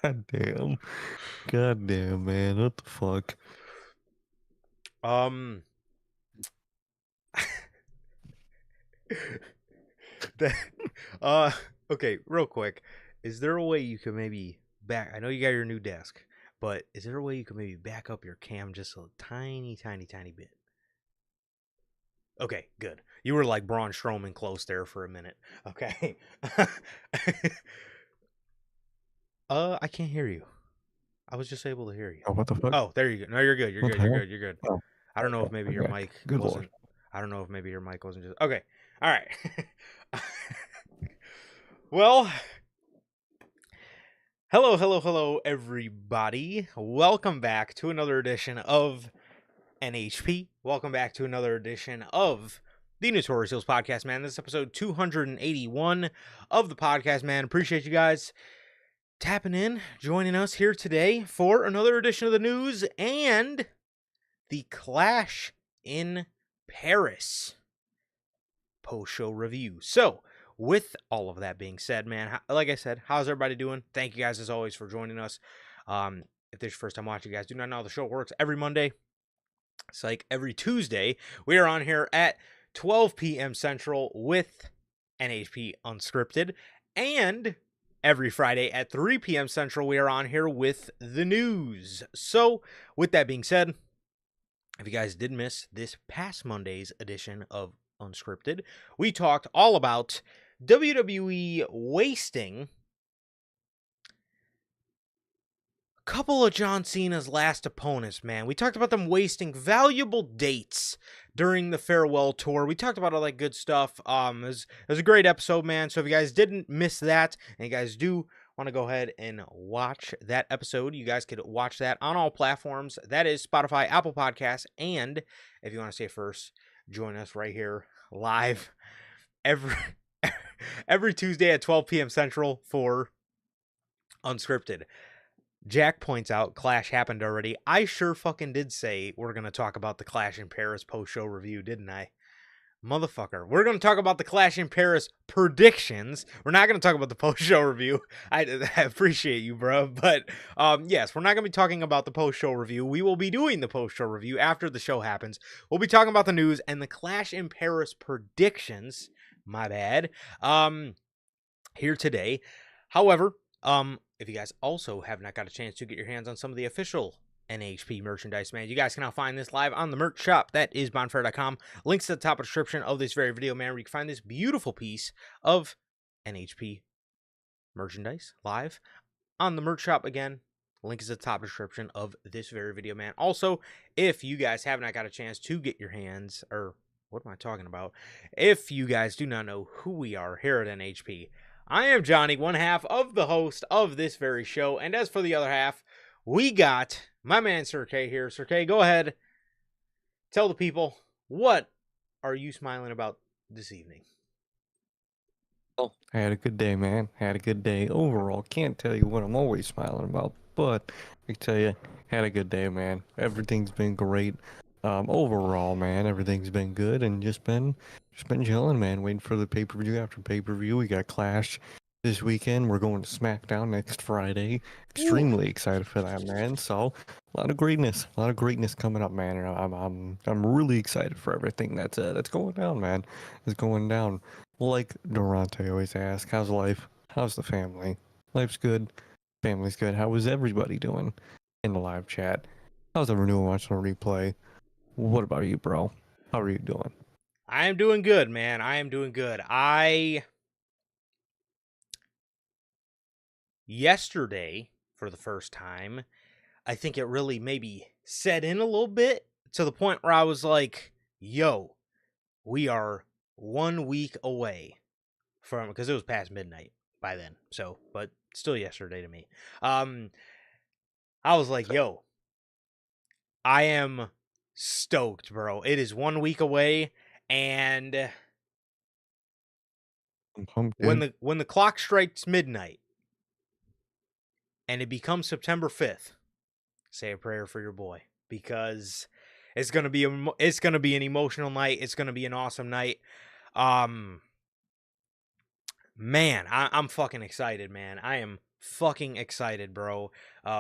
God damn. God damn, man. What the fuck? Um, the, okay, real quick. Is there a way you can maybe back? I know you got your new desk, but is there a way you can maybe back up your cam just a tiny, tiny, tiny bit? Okay, good. You were like Braun Strowman close there for a minute. Okay. I can't hear you. I was just able to hear you. Oh, what the fuck? Oh, there you go. No, you're good. You're What good. the You're hell? good. You're good. Oh, I don't know if okay. maybe your Okay. mic Good lord. wasn't. I don't know if maybe your mic wasn't just. Okay. All right. Well, hello, everybody. Welcome back to another edition of NHP. Welcome back to another edition of the Notorious podcast, man. This is episode 281 of the podcast, man. Appreciate you guys tapping in, joining us here today for another edition of the news and the Clash in Paris post-show review. So, with all of that being said, man, like I said, how's everybody doing? Thank you guys as always for joining us. If this is your first time watching, you guys do not know how the show works. Every Monday, it's like every Tuesday, we are on here at 12 p.m. Central with NHP Unscripted, and every Friday at 3 p.m. Central, we are on here with the news. So, with that being said, if you guys did miss this past Monday's edition of Unscripted, we talked all about WWE wasting a couple of John Cena's last opponents, man. We talked about them wasting valuable dates during the farewell tour. We talked about all that good stuff. It was a great episode, man. So if you guys didn't miss that, and you guys do want to go ahead and watch that episode, you guys could watch that on all platforms. That is Spotify, Apple Podcasts, and if you want to say first, join us right here live every Tuesday at 12 p.m. Central for Unscripted. Jack points out Clash happened already. I sure fucking did say we're going to talk about the Clash in Paris post-show review, didn't I? Motherfucker. We're going to talk about the Clash in Paris predictions. We're not going to talk about the post-show review. I appreciate you, bro. But yes, we're not going to be talking about the post-show review. We will be doing the post-show review after the show happens. We'll be talking about the news and the Clash in Paris predictions. My bad. Here today. However, if you guys also have not got a chance to get your hands on some of the official NHP merchandise, man, you guys can now find this live on the merch shop. That is bonfire.com. Links to the top of the description of this very video, man, where you can find this beautiful piece of NHP merchandise live on the merch shop. Again, link is at the top of the description of this very video, man. Also, if you guys have not got a chance to get your hands, or what am I talking about? If you guys do not know who we are here at NHP, I am Johnny, one half of the host of this very show, and as for the other half, we got my man Sir K here. Sir K, go ahead. Tell the people, what are you smiling about this evening? Oh, I had a good day, man. Had a good day overall. Can't tell you what I'm always smiling about, but I can tell you, had a good day, man. Everything's been great. Overall, man, everything's been good and just been chilling, man. Waiting for the pay-per-view after pay-per-view. We got Clash this weekend. We're going to SmackDown next Friday. Extremely excited for that, man. So a lot of greatness coming up, man. And I'm really excited for everything that's going down, man. It's going down. Like Durante always asks, how's life? How's the family? Life's good. Family's good. How is everybody doing in the live chat? How's everyone watching the replay? What about you, bro? How are you doing? I am doing good, man. I am doing good. Yesterday, for the first time, I think it really maybe set in a little bit to the point where I was like, yo, we are 1 week away from, because it was past midnight by then. So, but still yesterday to me. I was like, yo, I am stoked, bro. It is 1 week away, and I'm pumped, when dude. the clock strikes midnight and it becomes September 5th, say a prayer for your boy, because it's going to be an emotional night. It's going to be an awesome night. Man, I'm fucking excited, man. I am fucking excited, bro.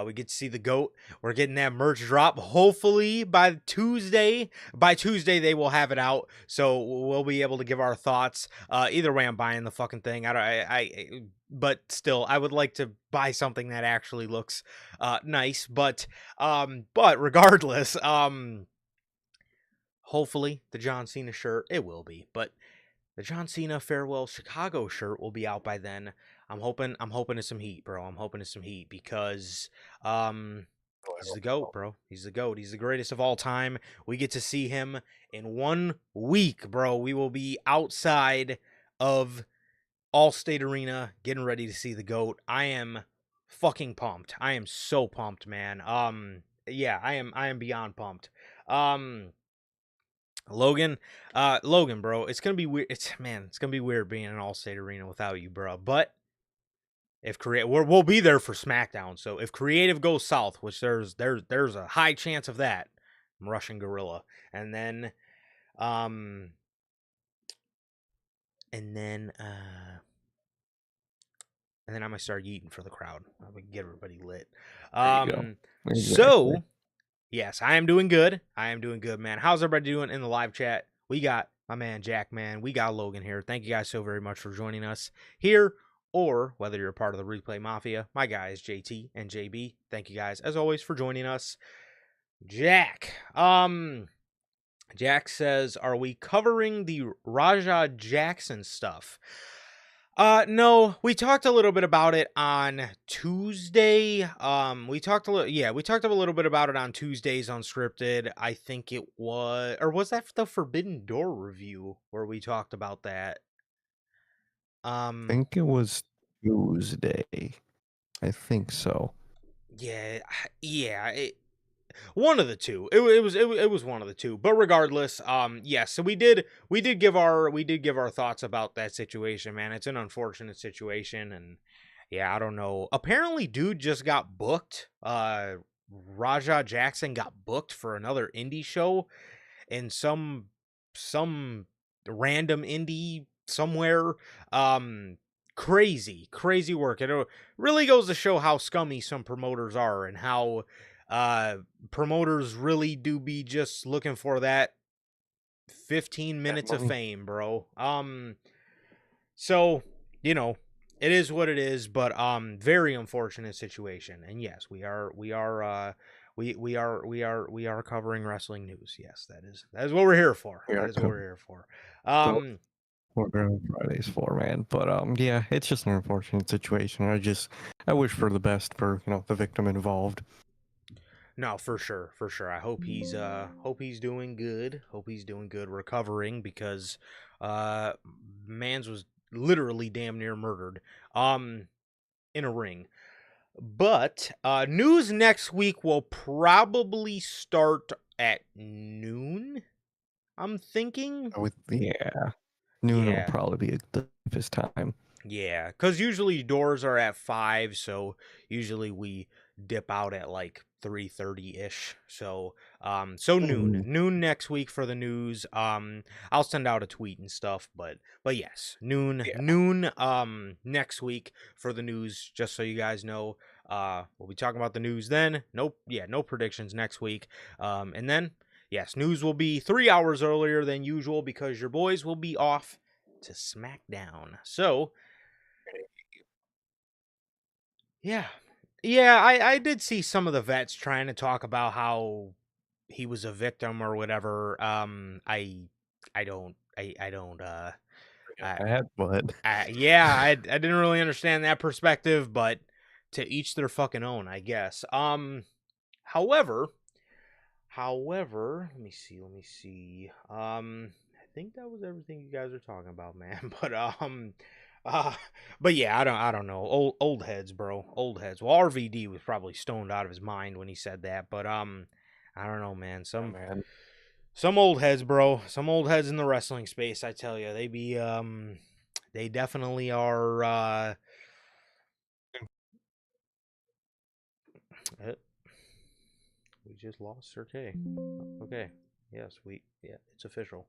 We get to see the GOAT. We're getting that merch drop. Hopefully by Tuesday. By Tuesday they will have it out, so we'll be able to give our thoughts. Either way, I'm buying the fucking thing. But still, I would like to buy something that actually looks nice. But regardless, hopefully the John Cena shirt, it will be, but the John Cena Farewell Chicago shirt will be out by then. I'm hoping to some heat, bro. I'm hoping to some heat because um he's the GOAT, bro. He's the GOAT. He's the greatest of all time. We get to see him in 1 week, bro. We will be outside of Allstate Arena getting ready to see the GOAT. I am fucking pumped. I am so pumped, man. Yeah, I am beyond pumped. Um Logan, bro, it's gonna be weird. It's gonna be weird being in an All-State Arena without you, bro. But if we'll be there for SmackDown. So if creative goes south, which there's a high chance of that, I'm rushing Gorilla, and then um and then uh and then I might start eating for the crowd. I would get everybody lit. There you go. Exactly. So yes, I am doing good. I am doing good, man. How's everybody doing in the live chat? We got my man Jack, man. We got Logan here. Thank you guys so very much for joining us here, or whether you're a part of the Replay Mafia. My guys JT and JB. Thank you guys as always for joining us. Jack. Jack says, "Are we covering the Raja Jackson stuff?" No, we talked a little bit about it on Tuesday. We talked a little bit about it on Tuesday's Unscripted. I think it was, or was that the Forbidden Door review where we talked about that? I think it was Tuesday. I think so. Yeah, yeah. One of the two. It was one of the two. But regardless, yes. So we did give our thoughts about that situation, man. It's an unfortunate situation, and yeah, I don't know. Apparently, dude just got booked. Raja Jackson got booked for another indie show in some random indie somewhere. Crazy work. It really goes to show how scummy some promoters are and how promoters really do be just looking for that 15 minutes of fame, bro. So, you know, it is what it is, but very unfortunate situation. And yes, we are covering wrestling news. Yes, that is what we're here for. That is what we're here for. What Grandma Fridays for, man. But yeah, it's just an unfortunate situation. I wish for the best for the victim involved. No, for sure, for sure. I hope he's doing good. Hope he's doing good recovering because Mans was literally damn near murdered in a ring. But news next week will probably start at noon. I'm thinking. Yeah, noon will Yeah. probably be the toughest time. Yeah, because usually doors are at 5, so usually we dip out at like 3:30-ish. So noon next week for the news. I'll send out a tweet and stuff, but yes, noon next week for the news, just so you guys know. We'll be talking about the news then. Nope, yeah, no predictions next week. And then yes, news will be 3 hours earlier than usual because your boys will be off to SmackDown. So yeah. Yeah, I did see some of the vets trying to talk about how he was a victim or whatever. I don't I, But yeah, I didn't really understand that perspective, but to each their fucking own, I guess. However, let me see. I think that was everything you guys are talking about, man. Uh, but yeah, I don't know. Old heads, bro. Old heads. Well, RVD was probably stoned out of his mind when he said that, but I don't know, man. yeah, man, Some old heads, bro. Some old heads in the wrestling space, I tell you. They definitely are we just lost Sir K. Okay. Yes, it's official.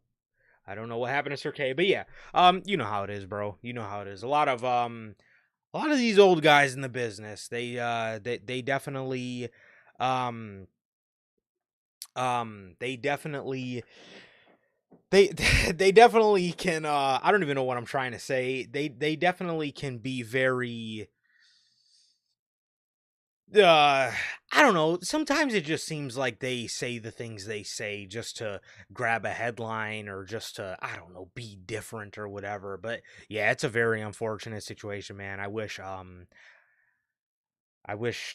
I don't know what happened to Sir K, but yeah, you know how it is, bro. You know how it is. A lot of a lot of these old guys in the business, they definitely um they definitely they they definitely can I don't even know what I'm trying to say. They definitely can be very uh I don't know. Sometimes it just seems like they say the things they say just to grab a headline or just to, I don't know, be different or whatever. But yeah, it's a very unfortunate situation, man. I wish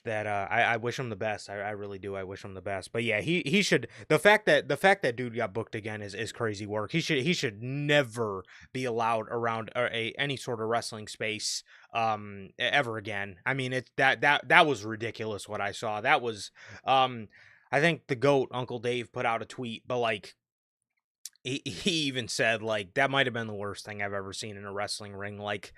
that I wish him the best. I really do. I wish him the best. But yeah, he should, the fact that dude got booked again is crazy work. He should never be allowed around any sort of wrestling space ever again. I mean, it that was ridiculous what I saw. That was um I think the GOAT Uncle Dave put out a tweet, but like he even said like that might have been the worst thing I've ever seen in a wrestling ring. Like,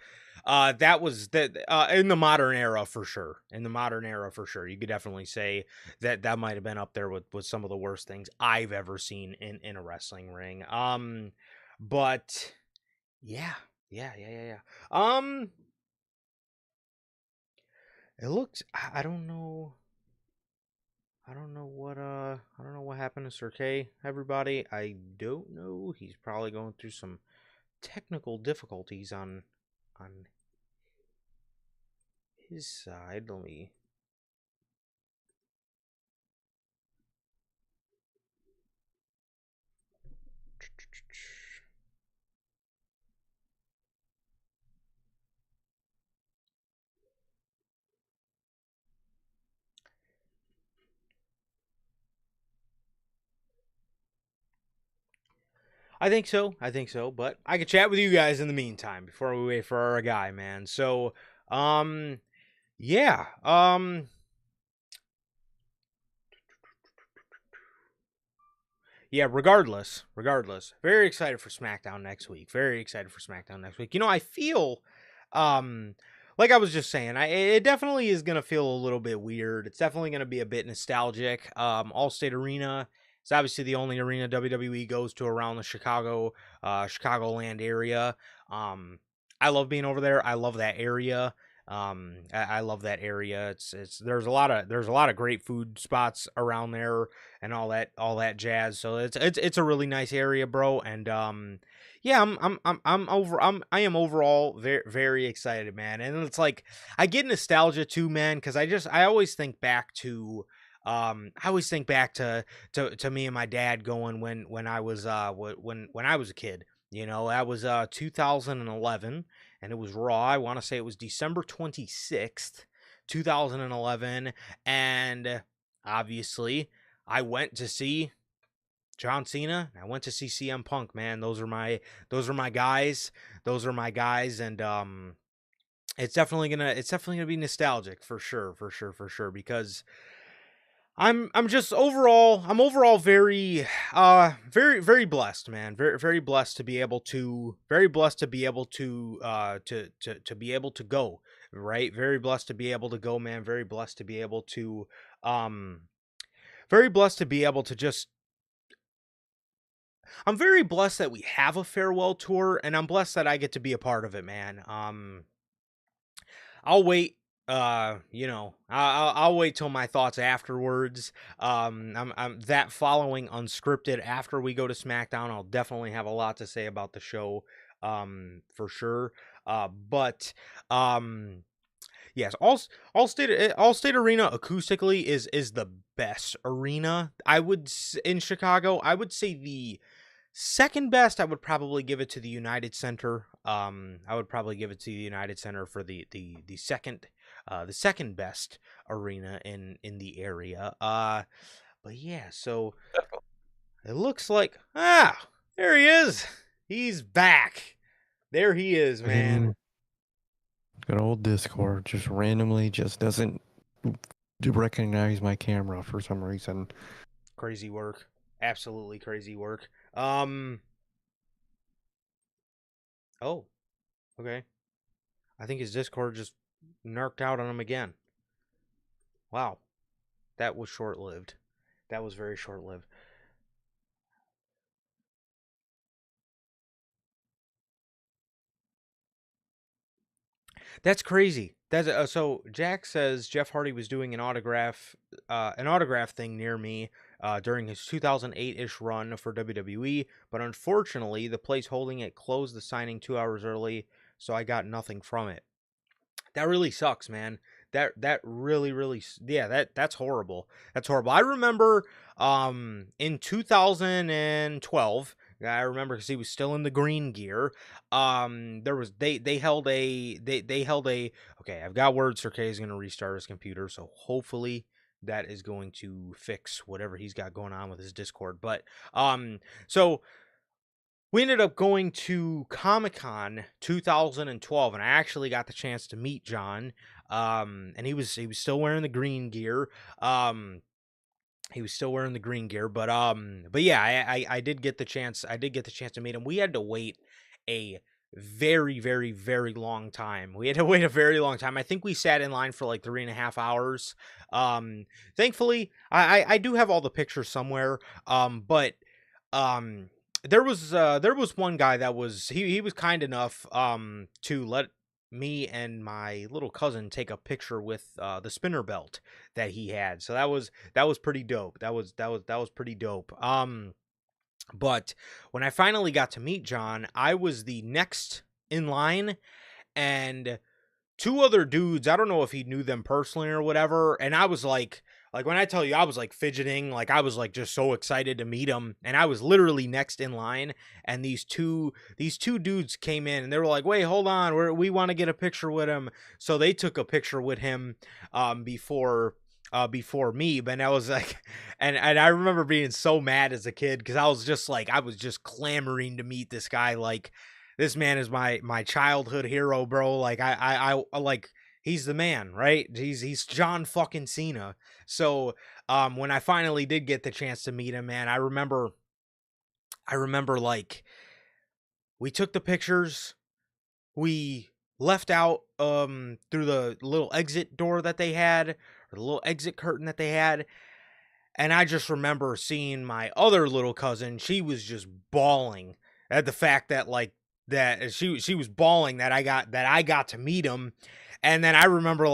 that was that in the modern era for sure. In the modern era for sure, you could definitely say that that might have been up there with some of the worst things I've ever seen in a wrestling ring. But yeah, yeah. It looks. I don't know. I don't know what happened to Sir K, everybody. I don't know. He's probably going through some technical difficulties on his side. Let me. I think so. I think so. But I could chat with you guys in the meantime before we wait for our guy, man. So, yeah. Yeah, regardless, very excited for SmackDown next week. Very excited for SmackDown next week. You know, I feel um like I was just saying, it definitely is going to feel a little bit weird. It's definitely going to be a bit nostalgic. Allstate Arena is obviously the only arena WWE goes to around the Chicagoland area. I love being over there. I love that area. I love that area. It's there's a lot of great food spots around there and all that jazz. So it's a really nice area, bro. And yeah, I am overall very excited, man. And it's like I get nostalgia too, man, because I always think back to I always think back to me and my dad going when I was when I was a kid. You know, that was 2011 and it was Raw. I want to say it was December 26th, 2011, and obviously I went to see John Cena. I went to see CM Punk, man. Those are my guys. Those are my guys and it's definitely gonna be nostalgic for sure, for sure because I'm overall very blessed, man. Very blessed to be able to to be able to go, right? Very blessed to be able to go, man. Um very blessed to be able to just I'm very blessed that we have a farewell tour and I'm blessed that I get to be a part of it, man. I'll wait. I'll wait till my thoughts afterwards. I'm that following unscripted after we go to SmackDown. I'll definitely have a lot to say about the show, for sure. But yes, All State Arena acoustically is the best arena. In Chicago. I would say the second best, I would probably give it to the United Center. I would probably give it to the United Center for the second best arena in the area. But yeah, so it looks like there he is. He's back. There he is, man. Fucking good old Discord just randomly just doesn't recognize my camera for some reason. Crazy work. Absolutely crazy work. Oh, okay. I think his Discord just narked out on him again. Wow. That was short lived. That was very short lived. That's crazy. That's so. Jack says Jeff Hardy was doing an autograph thing near me during his 2008-ish run for WWE, but unfortunately, the place holding it closed the signing 2 hours early, so I got nothing from it. That really sucks, man. That really yeah, that's horrible. That's horrible. I remember in 2012, I remember cuz he was still in the green gear. There was they held a they held a okay, I've got words for Kay is going to restart his computer, so hopefully that is going to fix whatever he's got going on with his Discord. But so we ended up going to Comic-Con 2012, and I actually got the chance to meet John. And he was still wearing the green gear. He was still wearing the green gear, but yeah, I did get the chance. I did get the chance to meet him. We had to wait a very long time. We had to wait a very long time. I think we sat in line for like 3.5 hours. Thankfully, I do have all the pictures somewhere. But um there was one guy that was he was kind enough to let me and my little cousin take a picture with the spinner belt that he had. So that was pretty dope. That was pretty dope. But when I finally got to meet John, I was the next in line, and two other dudes, I don't know if he knew them personally or whatever, and I was like when I tell you I was like fidgeting, like I was like just so excited to meet him, and I was literally next in line, and these two dudes came in and they were like, "Wait, hold on, we want to get a picture with him." So they took a picture with him before me, but I was like, and I remember being so mad as a kid because I was just clamoring to meet this guy. Like, this man is my childhood hero, bro. Like I like, he's the man, right? He's John fucking Cena. So when I finally did get the chance to meet him, man, I remember like we took the pictures, we left out through the little exit door that they had, or the little exit curtain that they had, and I just remember seeing my other little cousin. She was just bawling at the fact that she was bawling that I got to meet him. And then I remember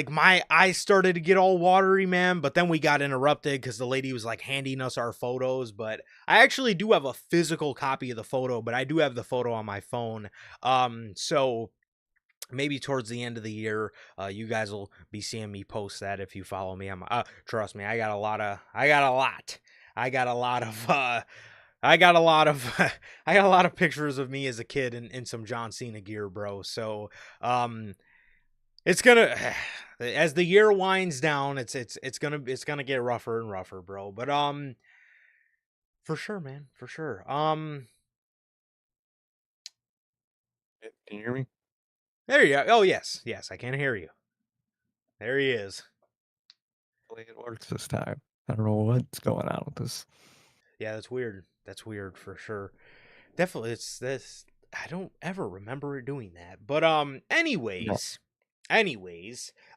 my eyes started to get all watery, man, but then we got interrupted because the lady was like handing us our photos. But I actually do have a physical copy of the photo, but I do have the photo on my phone. So maybe towards the end of the year, you guys will be seeing me post that if you follow me. Trust me, I got a lot of I got a lot I got a lot of I got a lot of I got a lot of pictures of me as a kid in some John Cena gear, bro. So it's gonna as the year winds down, it's gonna get rougher and rougher, bro. But for sure, man, for sure. Can you hear me? There you go. Oh yes, I can hear you. There he is. Hopefully it works this time. I don't know what's going on with this. Yeah, that's weird. That's weird for sure. Definitely, it's this. I don't ever remember it doing that. But No. anyways,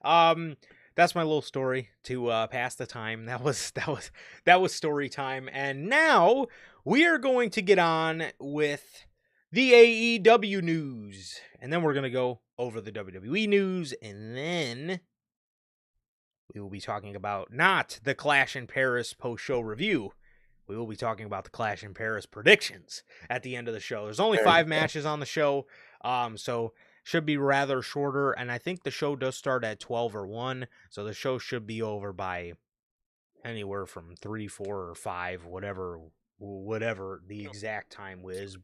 um, that's my little story to pass the time. That was story time, and now we are going to get on with the AEW news, and then we're gonna go over the WWE news, and then we will be talking about not the Clash in Paris post-show review. We will be talking about the Clash in Paris predictions at the end of the show. There's only There you 5 go. matches on the show, so should be rather shorter. And I think the show does start at 12 or 1, so the show should be over by anywhere from 3, 4, or 5, whatever the exact time is.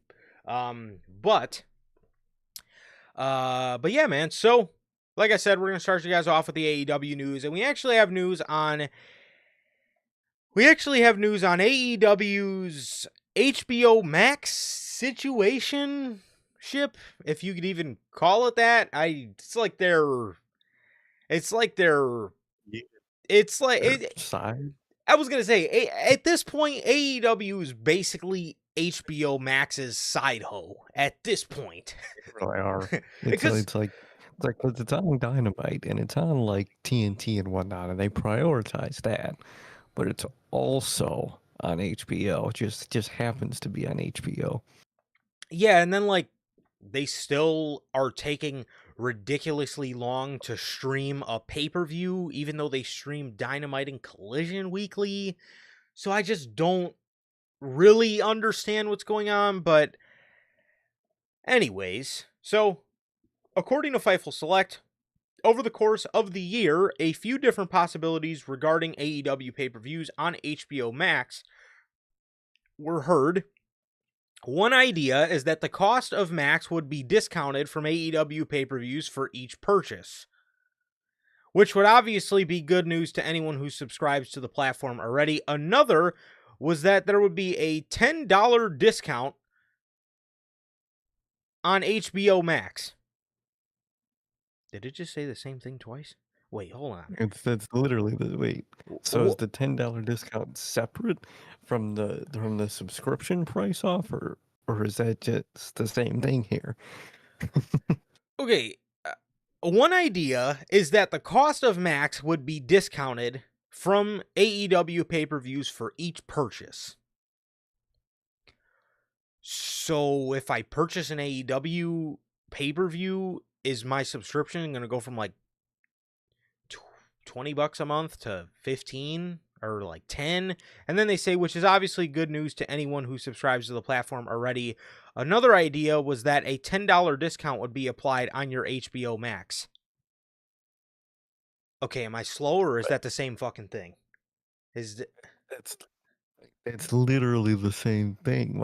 But yeah, man. So like I said, we're gonna start you guys off with the AEW news, and we actually have news on AEW's HBO Max situation ship, if you could even call it that. It's like they're it's like they're Yeah, it's like their side. I was gonna say, at this point, AEW is basically HBO Max's side hoe at this point. They really are. It's Because it's like it's like 'cause it's on Dynamite and it's on like TNT and whatnot, and they prioritize that. But it's also on HBO. It just happens to be on HBO. yeah, and then they still are taking ridiculously long to stream a pay-per-view, even though they stream Dynamite and Collision weekly. So I just don't really understand what's going on. But anyways, so according to Fightful Select, over the course of the year, a few different possibilities regarding AEW pay-per-views on HBO Max were heard. One idea is that the cost of Max would be discounted from AEW pay-per-views for each purchase, which would obviously be good news to anyone who subscribes to the platform already. Another was that there would be a $10 discount on HBO Max. Did it just say the same thing twice? Wait, hold on. That's literally the wait. So is the $10 discount separate from the subscription price offer, or is that just the same thing here? Okay, one idea is that the cost of Max would be discounted from AEW pay-per-views for each purchase. So if I purchase an AEW pay-per-view, is my subscription going to go from like $20 a month to 15 or like 10? And then they say, which is obviously good news to anyone who subscribes to the platform already. Another idea was that a $10 discount would be applied on your HBO Max. Okay, am I slow, or is that the same fucking thing? That's it's literally the same thing.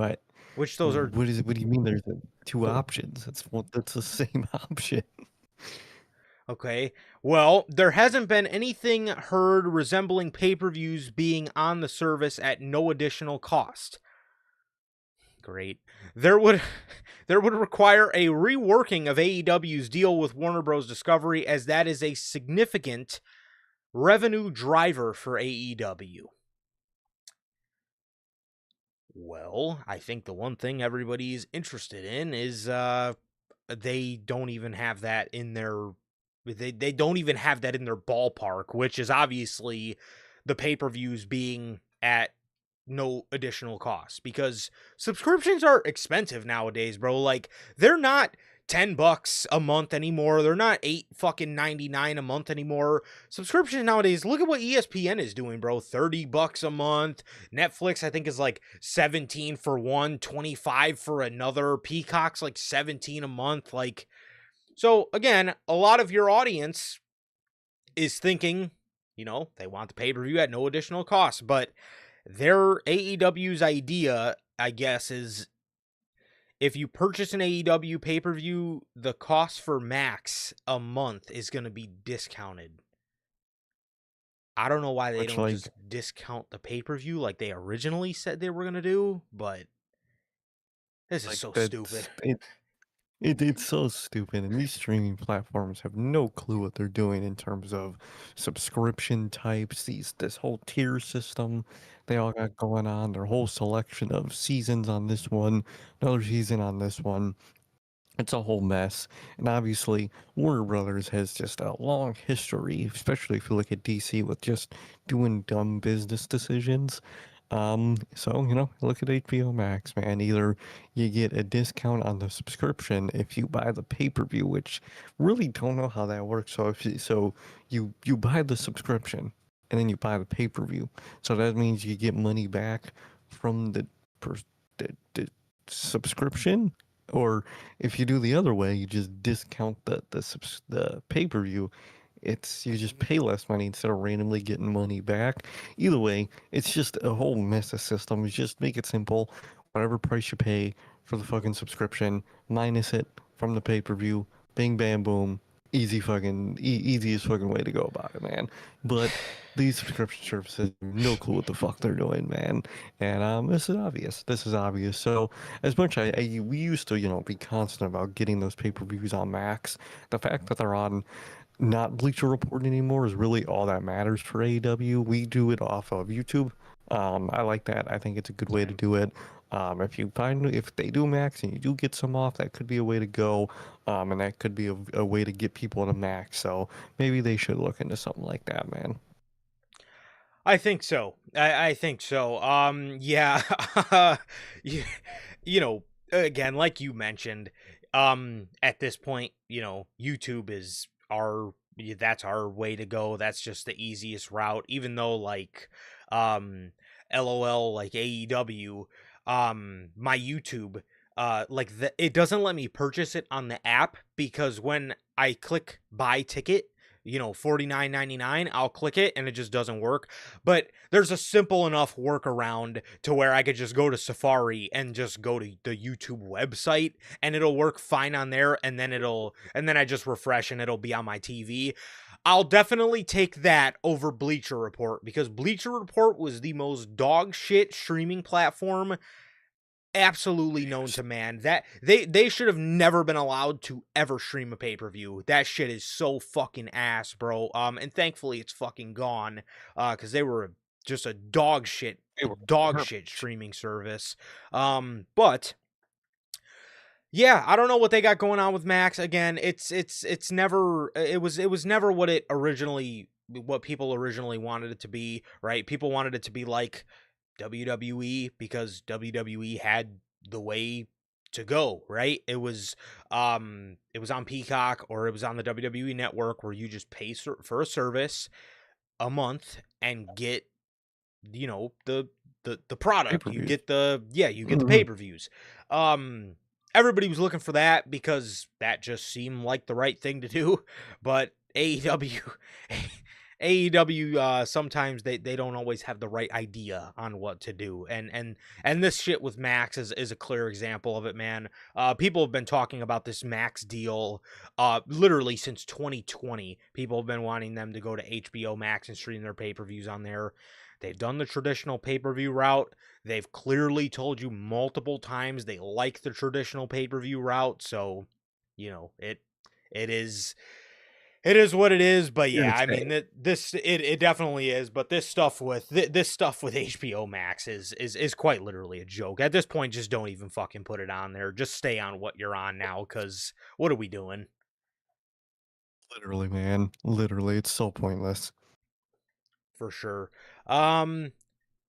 Which those are What is it? What do you mean? There's two options. That's the same option. okay. Well, there hasn't been anything heard resembling pay-per-views being on the service at no additional cost. Great. There would require a reworking of AEW's deal with Warner Bros. Discovery, as that is a significant revenue driver for AEW. Well, I think the one thing everybody's interested in is they don't even have that in their they don't even have that in their ballpark, which is obviously the pay-per-views being at no additional cost, because subscriptions are expensive nowadays, bro. Like, they're not $10 a month anymore. They're not $8.99 a month anymore. Subscriptions nowadays, look at what ESPN is doing, bro. $30 a month. Netflix, I think, is like 17 for one, 25 for another. Peacock's like 17 a month. Like, so again, a lot of your audience is thinking, they want the pay-per-view at no additional cost, but their AEW's idea, I guess, is if you purchase an AEW pay-per-view, the cost for Max a month is going to be discounted. I don't know why they don't just discount the pay-per-view like they originally said they were going to do, but this is so stupid. It's so stupid, and these streaming platforms have no clue what they're doing in terms of subscription types, this whole tier system they all got going on, their whole selection of seasons on this one, another season on this one. It's a whole mess. And obviously, Warner Brothers has just a long history, especially if you look at DC, with just doing dumb business decisions. So, look at HBO Max, man. Either you get a discount on the subscription if you buy the pay-per-view, which really don't know how that works. So you buy the subscription and then you buy the pay-per-view. So that means you get money back from the subscription. Or if you do the other way, you just discount the pay-per-view. You just pay less money instead of randomly getting money back. Either way, it's just a whole mess of systems. Just make it simple. Whatever price you pay for the fucking subscription, minus it from the pay-per-view. Bing, bam, boom. Easiest fucking way to go about it, man. But these subscription services have no clue what the fuck they're doing, man. And this is obvious. This is obvious. So as much we used to, be constant about getting those pay-per-views on Max. The fact that they're on not Bleacher Report anymore is really all that matters for AEW. We do it off of YouTube. I like that. I think it's a good way to do it. If they do Max and you do get some off, that could be a way to go. And that could be a way to get people to Max. So maybe they should look into something like that, man. I think so. I think so. Yeah. you, again, like you mentioned, At this point, YouTube is that's our way to go. That's just the easiest route, even though like um LOL, like AEW, my YouTube, it doesn't let me purchase it on the app, because when I click buy ticket, $49.99, I'll click it and it just doesn't work. But there's a simple enough workaround to where I could just go to Safari and just go to the YouTube website, and it'll work fine on there, and then I just refresh and it'll be on my TV. I'll definitely take that over Bleacher Report, because Bleacher Report was the most dog shit streaming platform absolutely known to man. That they should have never been allowed to ever stream a pay-per-view. That shit is so fucking ass, bro. And thankfully it's fucking gone, cuz they were just a They were dog shit garbage. streaming service. But yeah, I don't know what they got going on with Max. Again, it's never it was never what people originally wanted it to be, right? People wanted it to be like WWE, because WWE had the way to go, right? It was on Peacock, or it was on the WWE network, where you just pay for a service a month and get, the product. You Pay-per-views. get the Hmm. pay-per-views. Um Everybody was looking for that, because that just seemed like the right thing to do. But AEW AEW, sometimes they don't always have the right idea on what to do. And this shit with Max is a clear example of it, man. People have been talking about this Max deal literally since 2020. People have been wanting them to go to HBO Max and stream their pay-per-views on there. They've done the traditional pay-per-view route. They've clearly told you multiple times they like the traditional pay-per-view route. So, it is it is what it is. But Here to yeah, I stay. mean, it definitely is. But this stuff with HBO Max is quite literally a joke at this point. Just don't even fucking put it on there. Just stay on what you're on now, because what are we doing? Literally, man. Literally, it's so pointless. For sure. Um,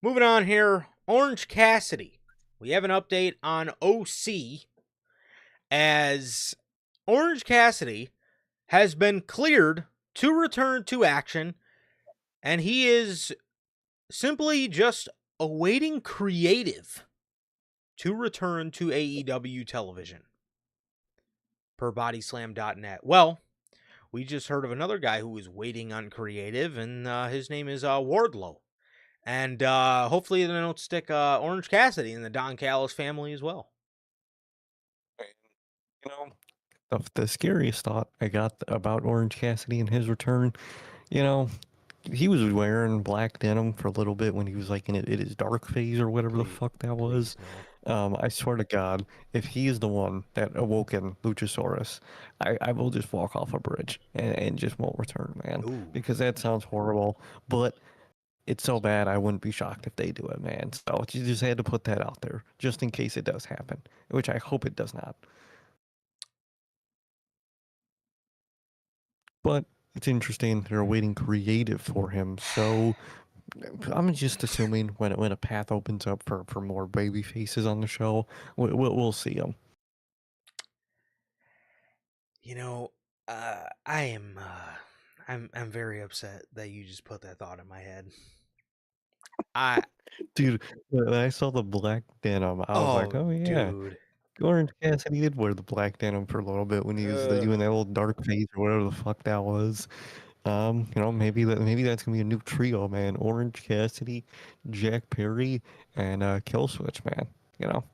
Moving on here, Orange Cassidy. We have an update on OC, as Orange Cassidy has been cleared to return to action, and he is simply just awaiting creative to return to AEW television, per bodyslam.net. Well, we just heard of another guy who is waiting on creative, and his name is Wardlow. And hopefully they don't stick Orange Cassidy in the Don Callis family as well. And, you know, the scariest thought I got about Orange Cassidy and his return, you know, he was wearing black denim for a little bit when he was like in his dark phase or whatever the Please, fuck that was. please no. I swear to God, if he is the one that awoken Luchasaurus, I will just walk off a bridge and just won't return, man. Ooh. Because that sounds horrible. But it's so bad I wouldn't be shocked if they do it, man. So you just had to put that out there, just in case it does happen, which I hope it does not. But it's interesting they're waiting creative for him. So I'm just assuming when a path opens up for more baby faces on the show, we'll see them. You know, I am I'm very upset that you just put that thought in my head. I Dude, when I saw the black denim, I was like, Oh, oh yeah, dude. Orange Cassidy did wear the black denim for a little bit when he was Uh, doing that little dark phase or whatever the fuck that was. Maybe that's gonna be a new trio, man. Orange Cassidy, Jack Perry, and Killswitch, man. You know,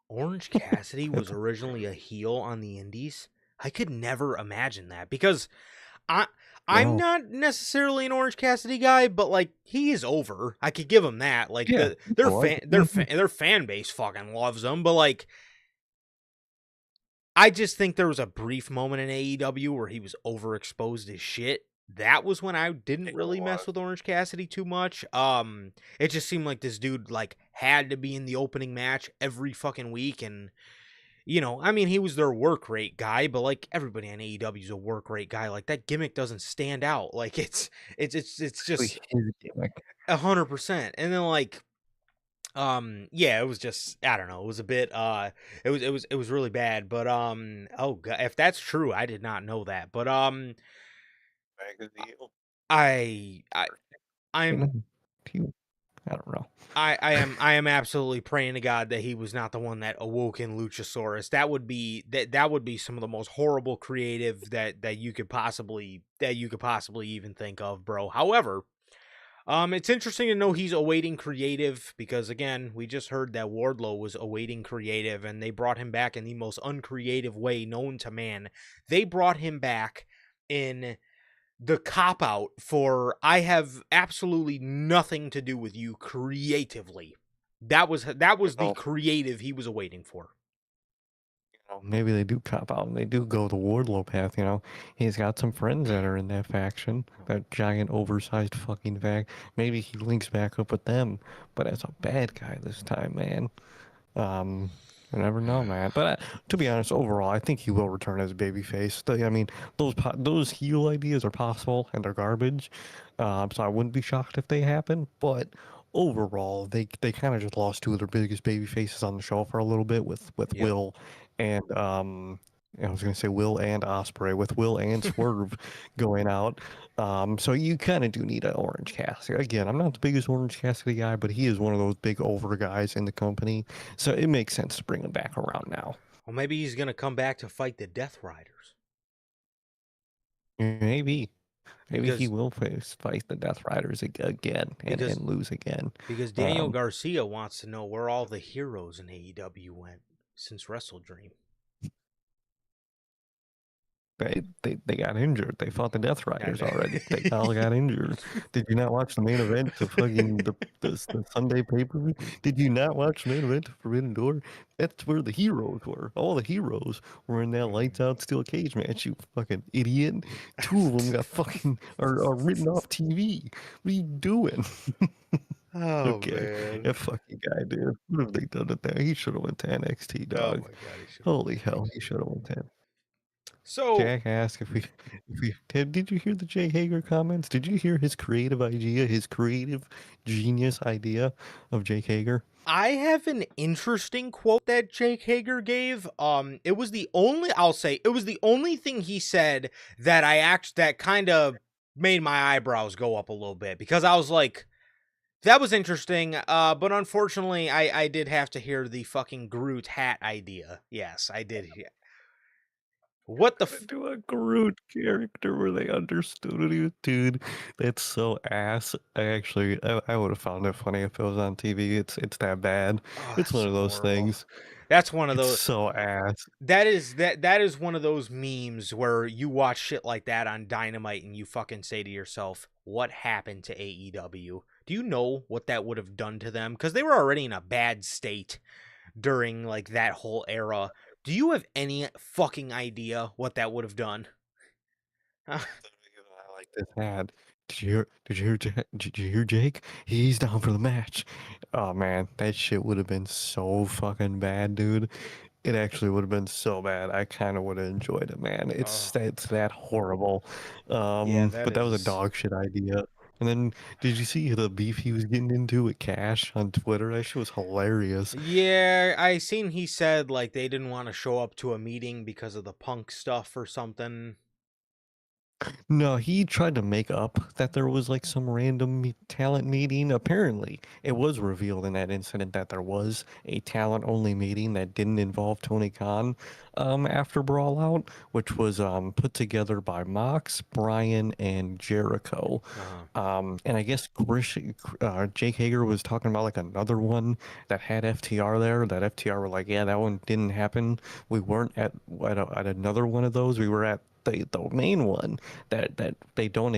Orange Cassidy was it's originally a heel on the Indies. I could never imagine that, because I I'm no, not necessarily an Orange Cassidy guy, but like, he is over. I could give him that. Like, yeah, their people like fan it. Mhm. their fan base fucking loves him, but like, I just think there was a brief moment in AEW where he was overexposed as shit. That was when I didn't It really mess was. with Orange Cassidy too much. It just seemed like this dude like had to be in the opening match every fucking week, and I mean, he was their work rate guy, but like, everybody on AEW is a work rate guy. Like, that gimmick doesn't stand out. Like, it's Really just his gimmick. 100%. And then like, Yeah, it was just, I don't know, it was a bit it was really bad, but oh god, if that's true, I did not know that. But Bag of deal. I I You know, I'm I don't know. I am absolutely praying to God that he was not the one that awoke in Luchasaurus. That would be some of the most horrible creative that you could possibly even think of, bro. However, it's interesting to know he's awaiting creative because again, we just heard that Wardlow was awaiting creative and they brought him back in the most uncreative way known to man. They brought him back in the cop out for I have absolutely nothing to do with you creatively. That was the Oh, creative he was awaiting for. maybe they do cop out and they do go the Wardlow path, you know. He's got some friends that are in that faction, that giant oversized fucking fact. Maybe he links back up with them, but as a bad guy this time, man. Um, I never know, man. But to be honest, overall, I think he will return as a babyface. I mean, those heel ideas are possible and they're garbage. So I wouldn't be shocked if they happen. But overall, they kind of just lost two of their biggest baby faces on the show for a little bit with Yep. Will and I was gonna say Will and Osprey with Will and Swerve going out. So you kind of do need an Orange Cassidy. Again, I'm not the biggest Orange Cassidy guy, but he is one of those big over guys in the company. So it makes sense to bring him back around now. Well, maybe he's gonna come back to fight the Death Riders Maybe. Maybe he because will fight the Death Riders again because and lose again. because Daniel Um, Garcia wants to know where all the heroes in AEW went since Wrestle Dream. they got injured. They fought the Death I Riders already. They all got injured. Did you not watch the main event to fucking the Sunday pay per view? Did you not watch the main event to Forbidden Door? That's where the heroes were. All the heroes were in that lights out steel cage match. You fucking idiot. Two of them got fucking are written off TV. What are you doing? Oh Okay, man. that fucking guy, dude. What have they done to that? He should have went to NXT, Oh dog. my god, he should have went Holy to hell, he NXT. should have went to. So Jack asked if we did you hear the Jay Hager comments? Did you hear his creative idea, his creative genius idea of Jake Hager? I have an interesting quote that Jake Hager gave. It was the only I'll say it was the only thing he said that kind of made my eyebrows go up a little bit because I was like, that was interesting. But unfortunately, I did have to hear the fucking Groot hat idea. Yes, I did. What the? Gonna do a Groot character where they understood it. Dude, that's so ass. I would have found it funny if it was on TV. It's that bad. Oh, It's that's one so of those horrible. things. That's one of It's those. so ass. That is one of those memes where you watch shit like that on Dynamite and you fucking say to yourself, "What happened to AEW? Do you know what that would have done to them? Because they were already in a bad state during like that whole era. Do you have any fucking idea what that would have done?" I like this ad. Did you hear Jake? He's down for the match. Oh man, that shit would have been so fucking bad, dude. It actually would have been so bad. I kind of would have enjoyed it, man. Oh, It's that horrible. yeah, that But that was a is. dog shit idea. And then did you see the beef he was getting into with Cash on Twitter? That shit was hilarious. Yeah, I seen he said like they didn't want to show up to a meeting because of the punk stuff or something. No, he tried to make up that there was like some random talent meeting. Apparently, it was revealed in that incident that there was a talent only meeting that didn't involve Tony Khan after Brawl Out, which was put together by Mox, Brian, and Jericho. Uh-huh. And I guess Jake Hager was talking about like another one that had FTR there. That FTR were like, yeah, that one didn't happen. We weren't at another one of those. We were at the main one that they don't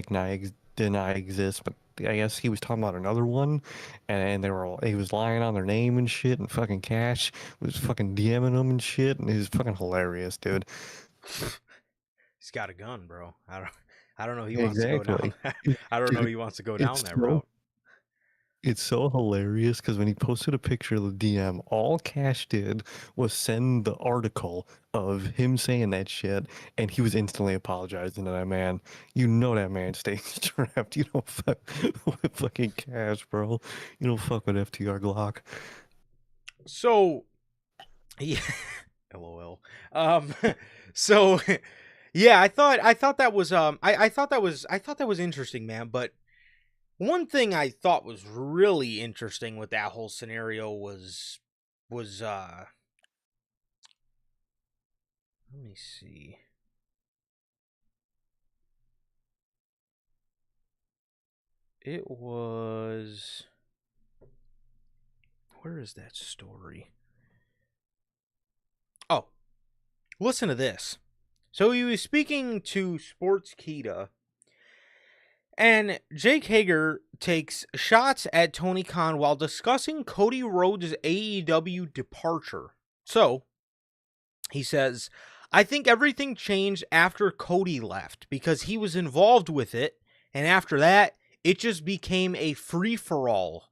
deny exists, but I guess he was talking about another one, and he was lying on their name and shit, and fucking Cash was fucking DMing them and shit, and it was fucking hilarious, dude. He's got a gun, bro. I don't know he wants to go down. Exactly. I don't know Dude, he wants to go down it's that so route. It's so hilarious because when he posted a picture of the DM, all Cash did was send the article of him saying that shit, and he was instantly apologizing to that man. You know that man stays strapped. You don't fuck with fucking Cash, bro. You don't fuck with FTR Glock. So, yeah, lol. So yeah, I thought that was I thought that was interesting, man. But one thing I thought was really interesting with that whole scenario was let me see. It was, where is that story? Oh, listen to this. So he was speaking to Sportskeeda, and Jake Hager takes shots at Tony Khan while discussing Cody Rhodes' AEW departure. So he says, I think everything changed after Cody left because he was involved with it, and after that, it just became a free-for-all.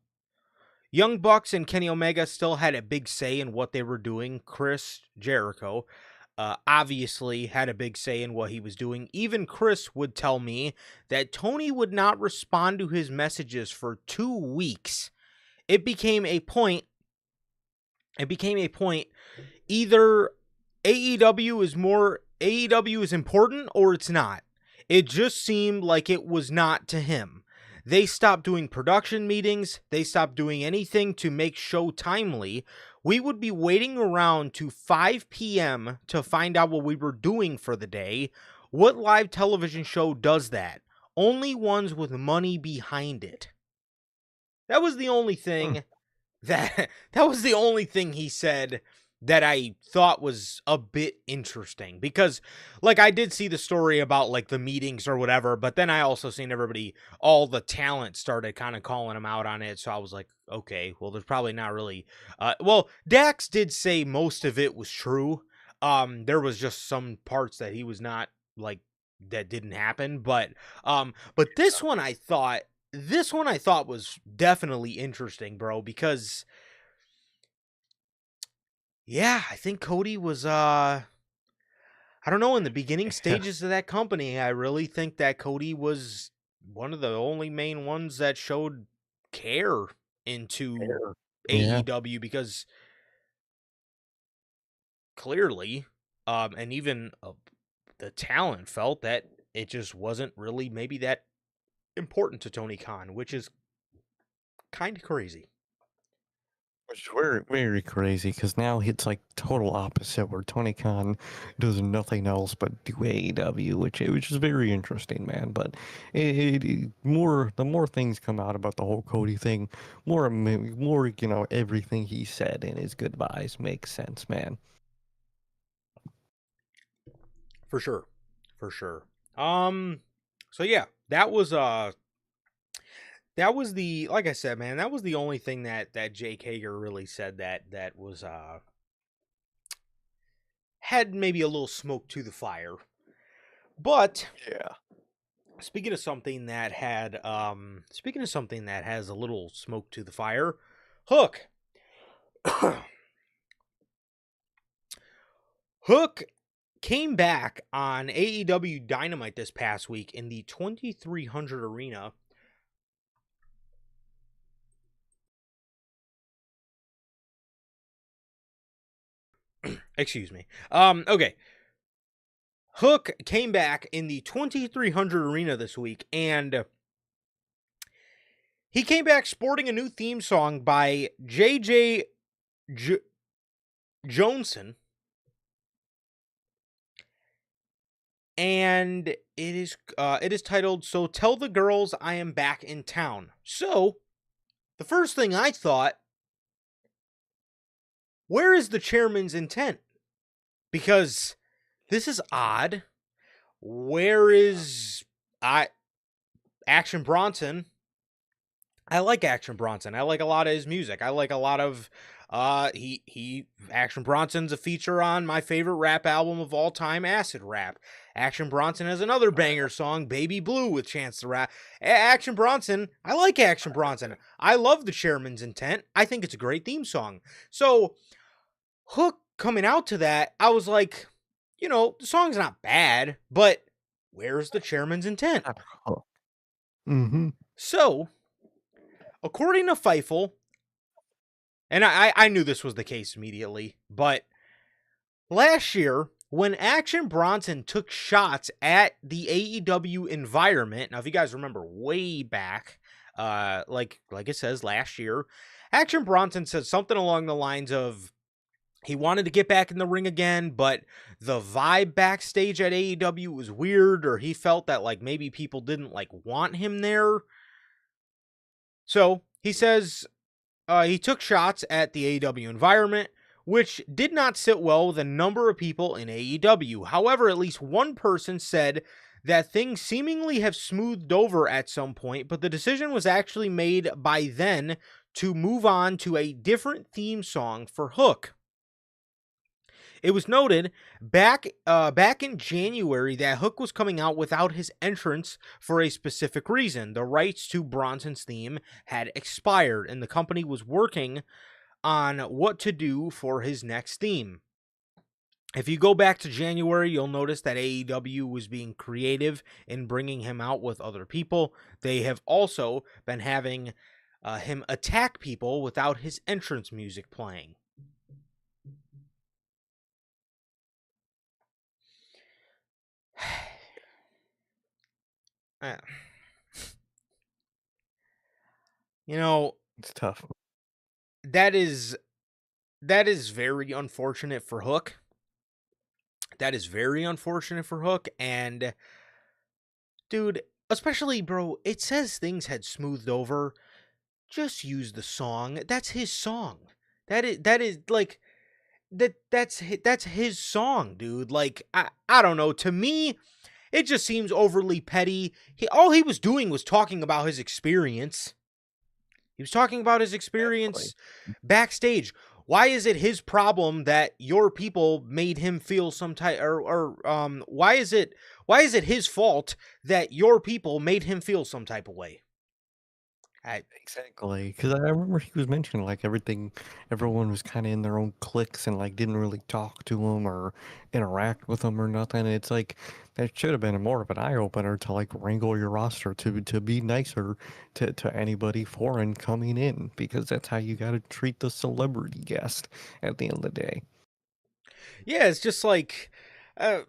Young Bucks and Kenny Omega still had a big say in what they were doing. Chris Jericho obviously had a big say in what he was doing. Even Chris would tell me that Tony would not respond to his messages for 2 weeks. It became a point. Either AEW is important or it's not. It just seemed like it was not to him. They stopped doing production meetings. They stopped doing anything to make show timely. We would be waiting around to 5 p.m. to find out what we were doing for the day. What live television show does that? Only ones with money behind it. That was the only thing that was the only thing he said that I thought was a bit interesting, because like I did see the story about like the meetings or whatever, but then I also seen all the talent started kind of calling him out on it. So I was like, okay, well, there's probably not really, well, Dax did say most of it was true. There was just some parts that he was not like, that didn't happen. But this one I thought was definitely interesting, bro, because yeah, I think Cody was I don't know, in the beginning stages of that company, I really think that Cody was one of the only main ones that showed care into Yeah. AEW, because clearly and even the talent felt that it just wasn't really maybe that important to Tony Khan, which is kind of crazy. Which is very, very crazy because now it's like total opposite where Tony Khan does nothing else but do AEW, which is very interesting, man. But the more things come out about the whole Cody thing, more everything he said in his goodbyes makes sense, man. For sure. For sure. So yeah, that was the, like I said, man, that was the only thing that Jake Hager really said that was had maybe a little smoke to the fire. But Yeah. speaking of something that has a little smoke to the fire, Hook. Hook came back on AEW Dynamite this past week in the 2300 arena. Excuse me. Okay. Hook came back in the 2300 arena this week, and he came back sporting a new theme song by J.J. Johnson, and it is titled "So Tell the Girls I Am Back in Town." So, the first thing I thought, where is the chairman's intent? Because this is odd. Where is Action Bronson? I like Action Bronson. I like a lot of his music. I like a lot of Action Bronson's a feature on my favorite rap album of all time, Acid Rap. Action Bronson has another banger song, Baby Blue, with Chance the Rapper. Action Bronson, I like Action Bronson. I love the Chairman's Intent. I think it's a great theme song. So, Hook coming out to that, I was like, the song's not bad, but where's the Chairman's Intent? Mm-hmm. So, according to Fievel, and I knew this was the case immediately, but last year, when Action Bronson took shots at the AEW environment, now if you guys remember way back, like it says last year, Action Bronson said something along the lines of he wanted to get back in the ring again, but the vibe backstage at AEW was weird, or he felt that like maybe people didn't like want him there. So he says he took shots at the AEW environment, which did not sit well with a number of people in AEW. However, at least one person said that things seemingly have smoothed over at some point, but the decision was actually made by then to move on to a different theme song for Hook. It was noted back in January that Hook was coming out without his entrance for a specific reason. The rights to Bronson's theme had expired, and the company was working on what to do for his next theme. If you go back to January, you'll notice that AEW was being creative in bringing him out with other people. They have also been having him attack people without his entrance music playing. It's tough. That is very unfortunate for Hook. That is very unfortunate for Hook. And dude, especially bro, it says things had smoothed over. Just use the song. That's his song. That is like that's his song, dude. Like I don't know. To me, it just seems overly petty. All he was doing was talking about his experience. He was talking about his Exactly. experience backstage. Why is it his problem that your people made him feel some type, or why is it his fault that your people made him feel some type of way? Exactly, because I remember he was mentioning like everyone was kind of in their own cliques and like didn't really talk to him or interact with him or nothing. And it's like that should have been more of an eye opener to like wrangle your roster to be nicer to anybody foreign coming in, because that's how you got to treat the celebrity guest at the end of the day. Yeah, it's just like, uh,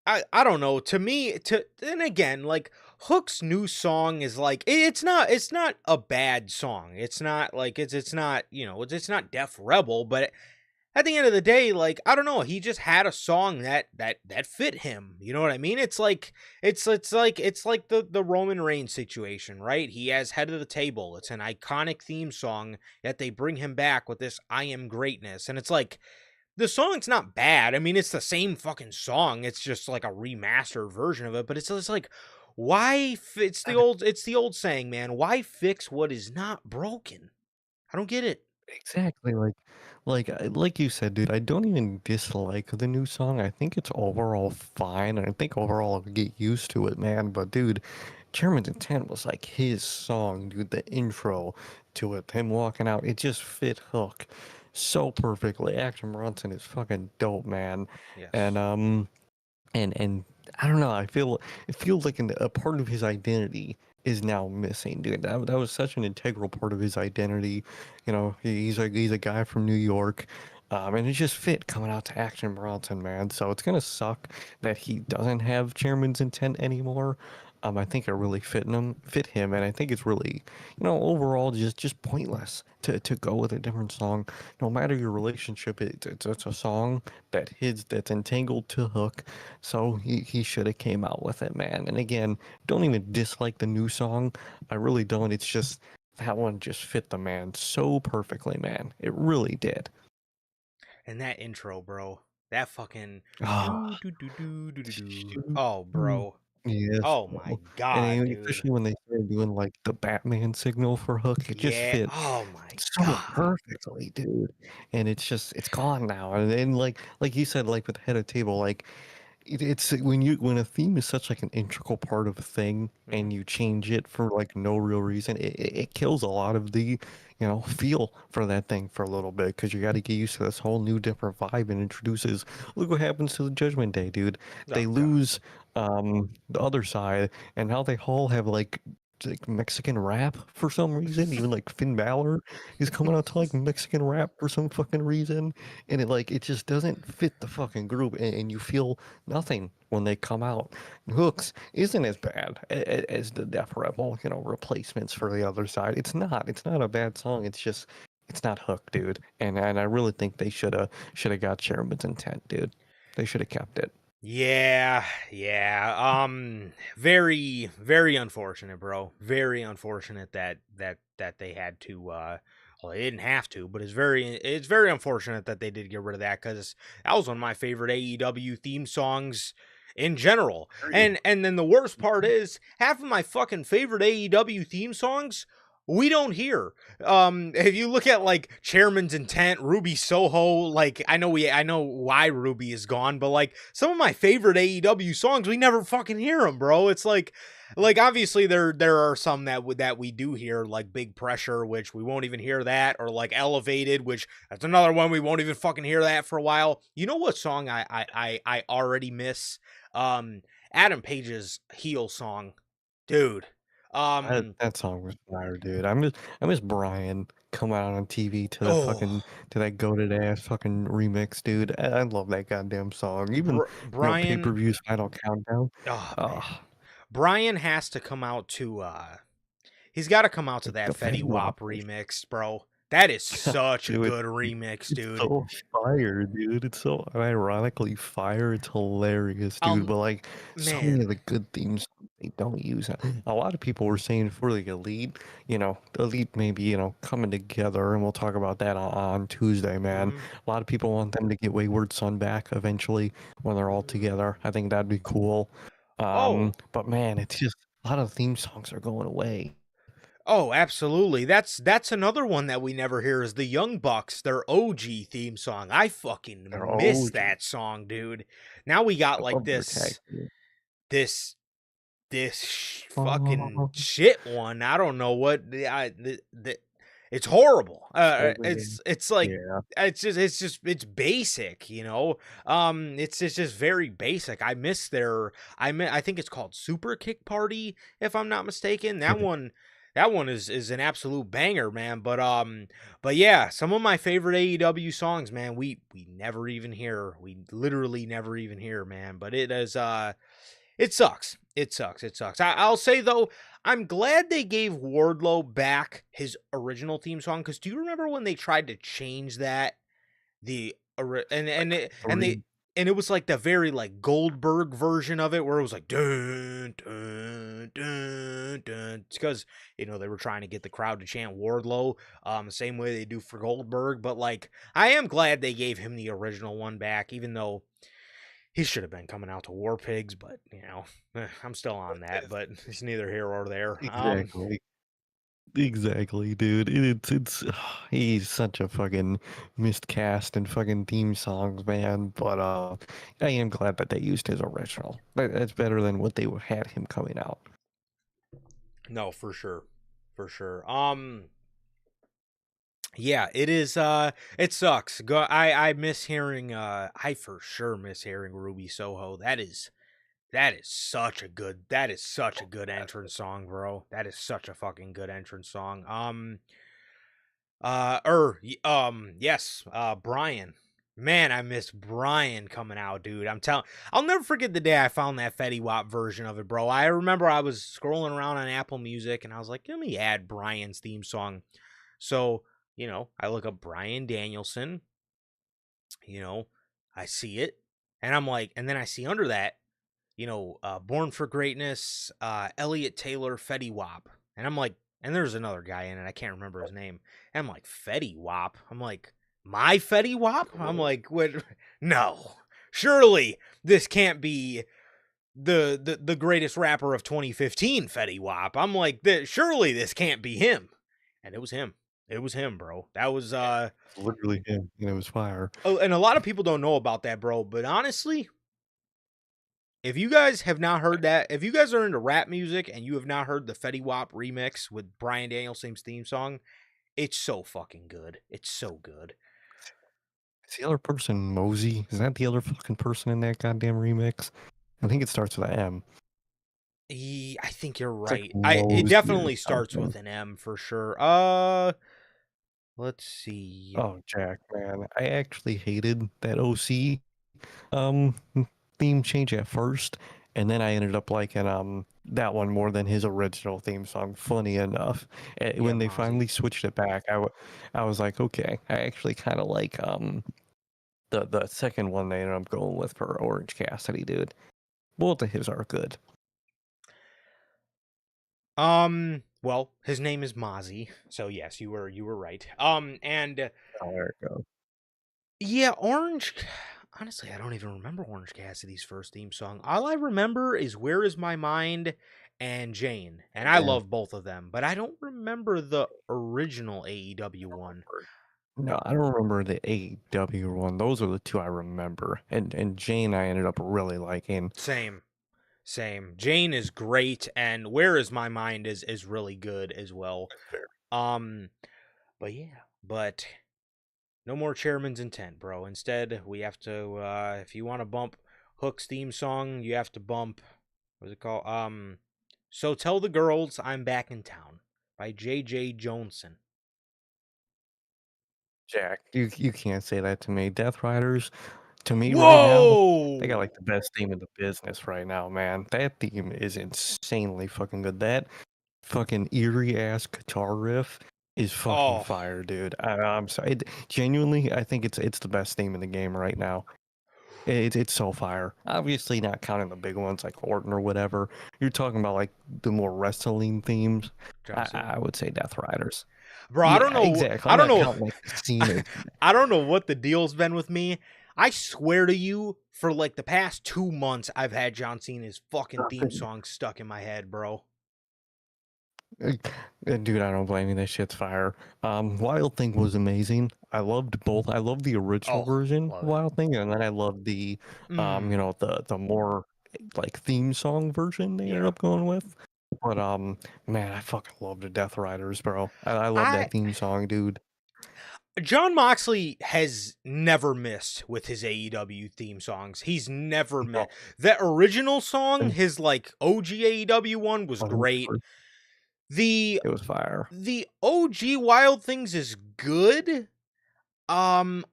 I don't know. To me, then again, like Hook's new song is like it's not a bad song. It's not like it's not it's not Def Rebel, but at the end of the day, like I don't know, he just had a song that fit him. You know what I mean? It's like it's like the Roman Reigns situation, right? He has Head of the Table. It's an iconic theme song that they bring him back with this I Am Greatness, and it's like the song's not bad. I mean, it's the same fucking song. It's just like a remastered version of it, but it's just like it's the old saying, man. Why fix what is not broken? I don't get it. Exactly, like you said, dude, I don't even dislike the new song. I think it's overall fine, and I think overall I'll get used to it, man. But dude, Chairman's Intent was like his song, dude. The intro to it, him walking out, it just fit Hook so perfectly. Action Bronson is fucking dope, man. And Yes. and I don't know. It feels like a part of his identity is now missing, dude. That was such an integral part of his identity. You know, he's a guy from New York, and it just fit coming out to Action Bronson, man. So it's gonna suck that he doesn't have Chairman's Intent anymore. I think it really fit him, and I think it's really, overall just pointless to go with a different song. No matter your relationship, it's a song that's entangled to Hook, so he should have came out with it, man. And again, don't even dislike the new song. I really don't. It's just that one just fit the man so perfectly, man. It really did. And that intro, bro. That fucking Ah, do do do do do do do. shoot. Oh, Mm. bro. Yes, Oh my bro. And god, dude. especially when they started doing like the Batman signal for Hook, it just Yeah. fit Oh my so god. perfectly, dude. And it's gone now. And like you said, like with Head of Table, like it's when a theme is such like an integral part of a thing Hmm. and you change it for like no real reason, it kills a lot of the, feel for that thing for a little bit because you got to get used to this whole new different vibe and introduces. Look what happens to the Judgment Day, dude. Oh They God. lose the other side, and now they all have like Mexican rap for some reason. Even like Finn Balor is coming out to like Mexican rap for some fucking reason, and it just doesn't fit the fucking group, and you feel nothing when they come out. Hooks isn't as bad as the Def Rebel, replacements for the other side. It's not. It's not a bad song. It's just it's not Hook, dude. And I really think they should have got Chairman's intent, dude. They should have kept it. Yeah, yeah. Very, very unfortunate, bro. Very unfortunate that they had to. Well, they didn't have to, but it's very unfortunate that they did get rid of that because that was one of my favorite AEW theme songs in general. Agreed. And then the worst part is half of my fucking favorite AEW theme songs we don't hear. If you look at like Chairman's Intent, Ruby Soho, like I know why Ruby is gone, but like some of my favorite AEW songs, we never fucking hear them, bro. It's like obviously there are some that we do hear, like Big Pressure, which we won't even hear that, or like Elevated, which that's another one we won't even fucking hear that for a while. You know what song I already miss? Adam Page's Heel song, dude. That Um, that song was fire, dude. I miss Brian coming out on TV oh, to that goated ass fucking remix, dude. I love that goddamn song. Even Brian. pay-per-views Final Countdown. Oh man, Oh, Brian has to come out to. He's got to come out to the that Fetty Fetty Wap Wap. remix, bro. That is such a Dude, good remix, it's dude. so fire, dude. It's so ironically fire. It's hilarious, dude. Um, But like so many of man. the good themes they don't use. A lot of people were saying for the elite, elite maybe, coming together, and we'll talk about that on Tuesday, man. Mm, A lot of people want them to get Wayward Son back eventually when they're all mm. together. I think that'd be cool. Oh, But man, it's just a lot of theme songs are going away. oh, absolutely. That's another one that we never hear is the Young Bucks, their OG theme song. I They're fucking miss OG. that song, dude. Now we got I like love their tag this team. this fucking shit one. I don't know what it's horrible. Slogan. It's like Yeah. it's basic, you know. It's just very basic. I think it's called Super Kick Party if I'm not mistaken. That one is an absolute banger, man. But yeah, some of my favorite AEW songs, man, we never even hear. We literally never even hear, man. But it sucks. It sucks. It sucks. I'll say though, I'm glad they gave Wardlow back his original theme song. Because do you remember when they tried to change that? The Like and they three. and it was like the very like Goldberg version of it, where it was like dun dun dun dun. It's because they were trying to get the crowd to chant Wardlow, the same way they do for Goldberg. But like, I am glad they gave him the original one back, even though he should have been coming out to War Pigs, but I'm still on that. But it's neither here or there. Exactly. Exactly, dude. It's he's such a fucking miscast and fucking theme songs, man. But I am glad that they used his original. That's better than what they had him coming out. No, for sure, for sure. Yeah, it is. It sucks. I miss hearing. I for sure miss hearing Ruby Soho. That is such a good entrance song, bro. That is such a fucking good entrance song. Yes, Brian. Man, I miss Brian coming out, dude. I'll never forget the day I found that Fetty Wap version of it, bro. I remember I was scrolling around on Apple Music and I was like, let me add Brian's theme song. So, I look up Brian Danielson, you know, I see it, and I'm like, and then I see under that, Born for Greatness, Elliot Taylor, Fetty Wap. And I'm like, and there's another guy in it. I can't remember his name. And I'm like, Fetty Wap? I'm like, my Fetty Wap? I'm like, what? No. Surely this can't be the greatest rapper of 2015, Fetty Wap. I'm like, surely this can't be him. And it was him. It was him, bro. That was It's literally him, and it was fire. oh, and a lot of people don't know about that, bro. But honestly, If you guys have not heard that, if you guys are into rap music and you have not heard the Fetty Wap remix with Brian Danielson's theme song, it's so fucking good. It's so good. Is the other person Mosey? Is that the other fucking person in that goddamn remix? I think it starts with an M. I think you're It's like right. It Mosey or definitely starts something. with an M for sure. Let's see. Oh, Jack, man. I actually hated that OC um theme change at first, and then I ended up liking that one more than his original theme song. Funny enough, Yeah, when they Mozzie. finally switched it back, I was like, okay, I actually kind of like the second one they ended up going with for Orange Cassidy, dude. Both of his are good. Well, his name is Mozzie, so yes, you were right. And Oh, there it goes. yeah, Orange. Honestly, I don't even remember Orange Cassidy's first theme song. All I remember is "Where Is My Mind" and "Jane," and I And love both of them. But I don't remember the original AEW one. no, I don't remember the AEW one. Those are the two I remember. And Jane, I ended up really liking. Same, same. Jane is great, and "Where Is My Mind" is really good as well. Um, but yeah, but no more chairman's intent, bro. Instead, we have to if you want to bump Hook's theme song, you have to bump what's it called? So Tell the Girls I'm Back in Town by J.J. Johnson. Jack, you can't say that to me. Death Riders, to me right now, they got Whoa! like the best theme in the business right now, man. That theme is insanely fucking good. That fucking eerie ass guitar riff is fucking Oh, fire, dude. I'm sorry. Genuinely, I think it's the best theme in the game right now. It's so fire. Obviously, not counting the big ones like Orton or whatever. You're talking about like the more wrestling themes. John I Cena. would say Death Riders. Bro, I don't Yeah, know. exactly. I I'm don't not know. counting like the Cena. I don't know what the deal's been with me. I swear to you, for like the past 2 months, I've had John Cena's fucking theme song stuck in my head, bro. Dude, I don't blame you. That shit's fire. Wild Thing was amazing. I loved both. I loved the original Oh, version of love it. Wild Thing, and then I loved the, Mm, the more like theme song version they ended yeah. up going with. But man, I fucking love the Death Riders, bro. I love I that theme song, dude. John Moxley has never missed with his AEW theme songs. He's never missed. No, That original song, and his like OG AEW one was when he great. first- The it was fire. the OG Wild Things is good. Um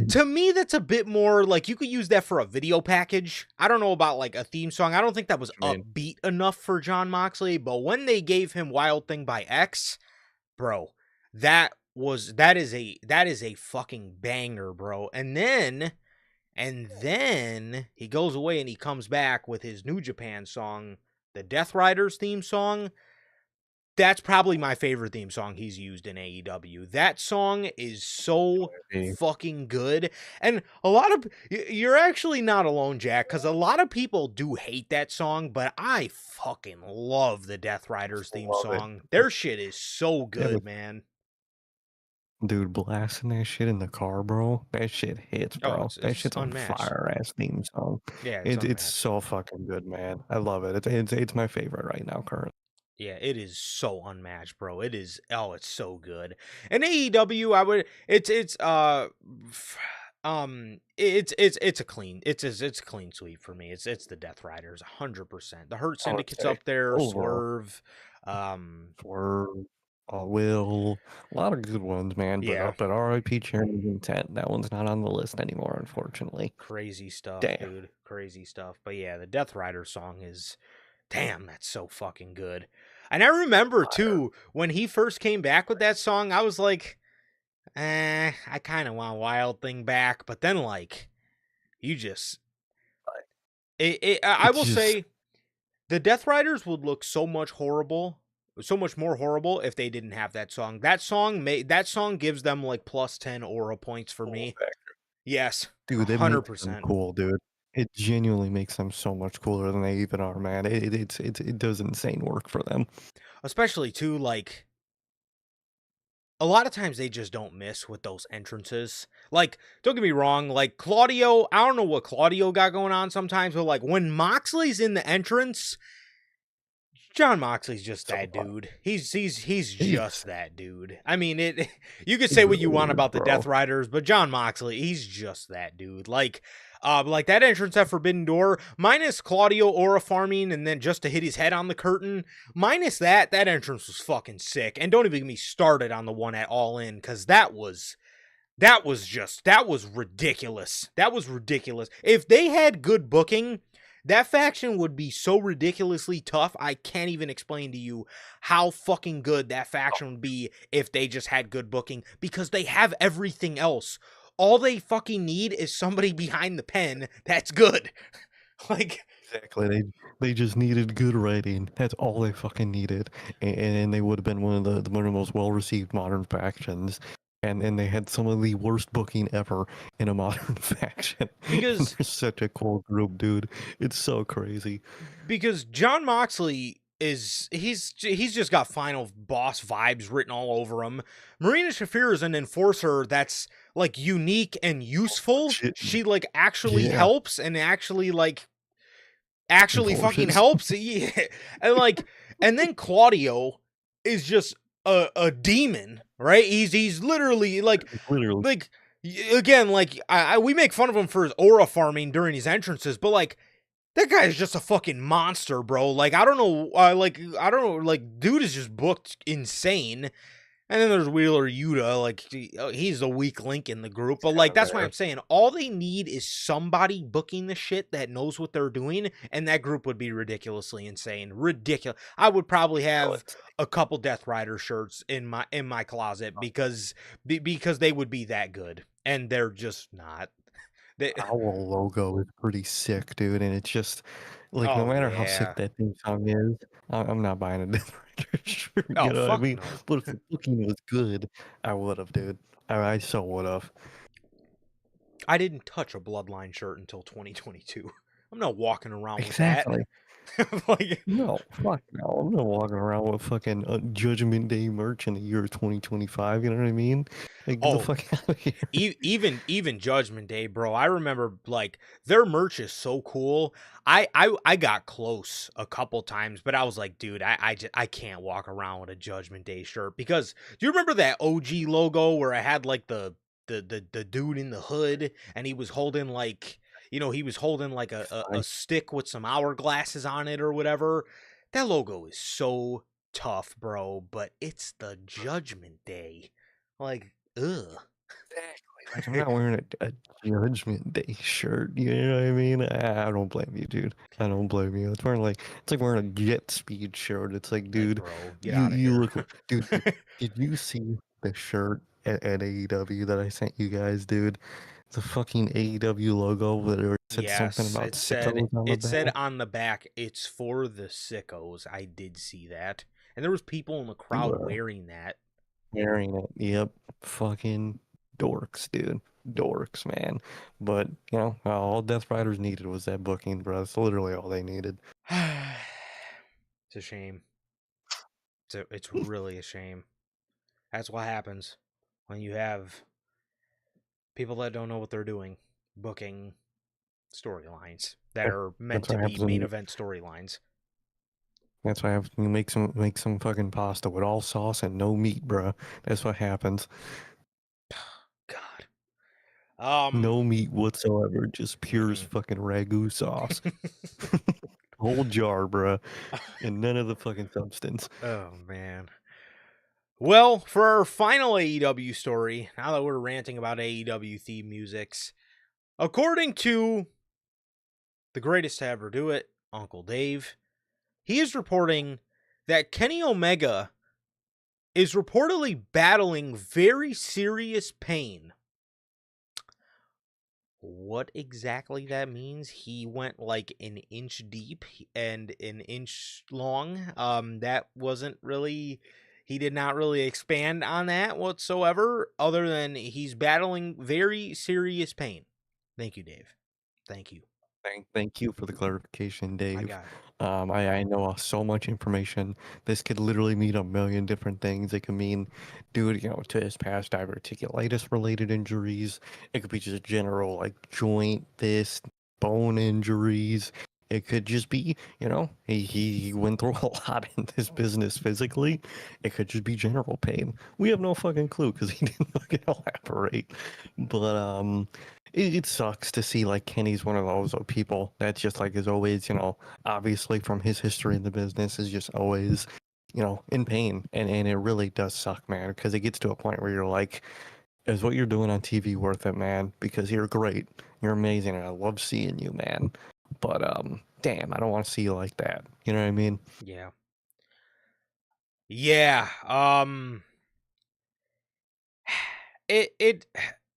to me that's a bit more like you could use that for a video package. I don't know about like a theme song. I don't think that was I mean, upbeat enough for John Moxley, but when they gave him Wild Thing by X, bro, that is a fucking banger, bro. And then he goes away and he comes back with his New Japan song, the Death Riders theme song. That's probably my favorite theme song he's used in AEW. That song is so maybe, fucking good. And a lot of you're actually not alone, Jack, cuz a lot of people do hate that song, but I fucking love the Death Riders theme love it. song. Their shit is so That was good, man. Dude, blasting that shit in the car, bro. That shit hits, Oh, bro. That it's shit's a unmatched. fire ass theme song. Yeah, it's It's unmatched. so fucking good, man. I love it. It's my favorite right now, currently. Yeah, it is so unmatched, bro. It is. Oh, it's so good. And AEW, I would. It's a clean. It's a clean sweep for me. It's the Death Riders, 100%. The Hurt I would Syndicate's say up there. overall Swerve. Um, for Will, a lot of good ones, man. But yeah, R.I.P. Chairman's Intent. That one's not on the list anymore, unfortunately. crazy stuff, Damn. dude. Crazy stuff. But yeah, the Death Rider song is. Damn, that's so fucking good. And I remember Fire. too when he first came back with that song. I was like, I kind of want Wild Thing back, but then like you just I It's will just say the Death Riders would look so much more horrible if they didn't have that song. That song gives them like plus 10 aura points for cool me. effect. Yes, Dude, it makes them 100%. cool, dude. It genuinely makes them so much cooler than they even are, man. It does insane work for them. Especially too like a lot of times they just don't miss with those entrances. Like, don't get me wrong, like Claudio, I don't know what Claudio got going on sometimes, but like when Moxley's in the entrance, John Moxley's just So that dude. He's he's just that dude. I mean, it. You could he say what you really want is, about the Death bro. Riders, but John Moxley, he's just that dude. Like that entrance at Forbidden Door, minus Claudio aura farming, and then just to hit his head on the curtain. Minus that entrance was fucking sick. And don't even get me started on the one at All In, because that was ridiculous. That was ridiculous. If they had good booking, that faction would be so ridiculously tough. I can't even explain to you how fucking good that faction would be if they just had good booking, because they have everything else. All they fucking need is somebody behind the pen that's good. Like, Exactly. They just needed good writing. That's all they fucking needed, and they would have been one of the most well received modern factions. And they had some of the worst booking ever in a modern faction. And because they're such a cool group, dude. It's so crazy. John Moxley he's just got final boss vibes written all over him. Marina Shafir is an enforcer that's like unique and useful. Shit. She like actually Yeah. helps and actually fucking Enforces. helps. Yeah. And like, and then Claudio is just a demon, right? He's literally Literally. like again, like we make fun of him for his aura farming during his entrances, but like that guy is just a fucking monster, bro. Like I don't know, like dude is just booked insane. And then there's Wheeler Yuta, like he's the weak link in the group. But like that's why I'm saying all they need is somebody booking the shit that knows what they're doing, and that group would be ridiculously insane. Ridiculous. I would probably Oh, have it's a couple Death Rider shirts in my closet because they would be that good, and they're just not. They, owl logo is pretty sick, dude, and it's just like no oh matter how sick yeah. that theme song is, I'm not buying a Death Rider shirt. Oh You know what I fuck mean? no. But if the booking was good, I would have, dude. I so would have. I didn't touch a Bloodline shirt until 2022. I'm not walking around with that. Exactly. Like, No, fuck no. I'm not walking around with fucking Judgment Day merch in the year 2025. You know what I mean? Like, get the oh, fuck out of here. even Judgment Day, bro. I remember like their merch is so cool. I got close a couple times, but I was like, dude, I can't walk around with a Judgment Day shirt because do you remember that OG logo where I had like the dude in the hood and he was holding like he was holding like a Fine. stick with some hourglasses on it or whatever. That logo is so tough, bro, but it's the Judgment Day. Like, ugh. Exactly. Like, I'm not wearing a Judgment Day shirt. You know what I mean? I don't blame you, dude. I don't blame you. It's like wearing a Jet Speed shirt. It's like, Like, dude, bro, get you out of you here. look, dude. Did you see the shirt at AEW that I sent you guys, dude? The fucking AEW logo where it said something Yes, about sickos on the it said back. on the back, it's for the sickos. I did see that. And there was people in the You crowd are wearing that. wearing it. Yep. Fucking dorks, dude. Dorks, man. But, all Death Riders needed was that booking, bro. That's literally all they needed. It's a shame. It's really a shame. That's what happens when you have people that don't know what they're doing booking storylines that Yeah, are meant that's to what be happens when main you event storylines. that's what happens when you make some fucking pasta with all sauce and no meat, bro. That's what happens. God. No meat whatsoever, just pure as Mm-mm. fucking ragu sauce. Whole jar, bro. And none of the fucking substance. Oh man. Well, for our final AEW story, now that we're ranting about AEW theme musics, according to the greatest to ever do it, Uncle Dave, he is reporting that Kenny Omega is reportedly battling very serious pain. What exactly that means? He went like an inch deep and an inch long. That wasn't really. He did not really expand on that whatsoever, other than he's battling very serious pain. Thank you, Dave. Thank you. Thank you for the clarification, I Dave. got it. I know so much information. This could literally mean a million different things. It could mean, dude, to his past diverticulitis related injuries. It could be just general like joint, this, bone injuries. It could just be, he went through a lot in this business physically. It could just be general pain. We have no fucking clue because he didn't fucking elaborate. But it sucks to see like Kenny's one of those people that's just like is always, obviously from his history in the business is just always, in pain. And it really does suck, man, because it gets to a point where you're like, is what you're doing on TV worth it, man? Because you're great. You're amazing and I love seeing you, man. But damn, I don't want to see you like that. You know what I mean? Yeah. Yeah. It it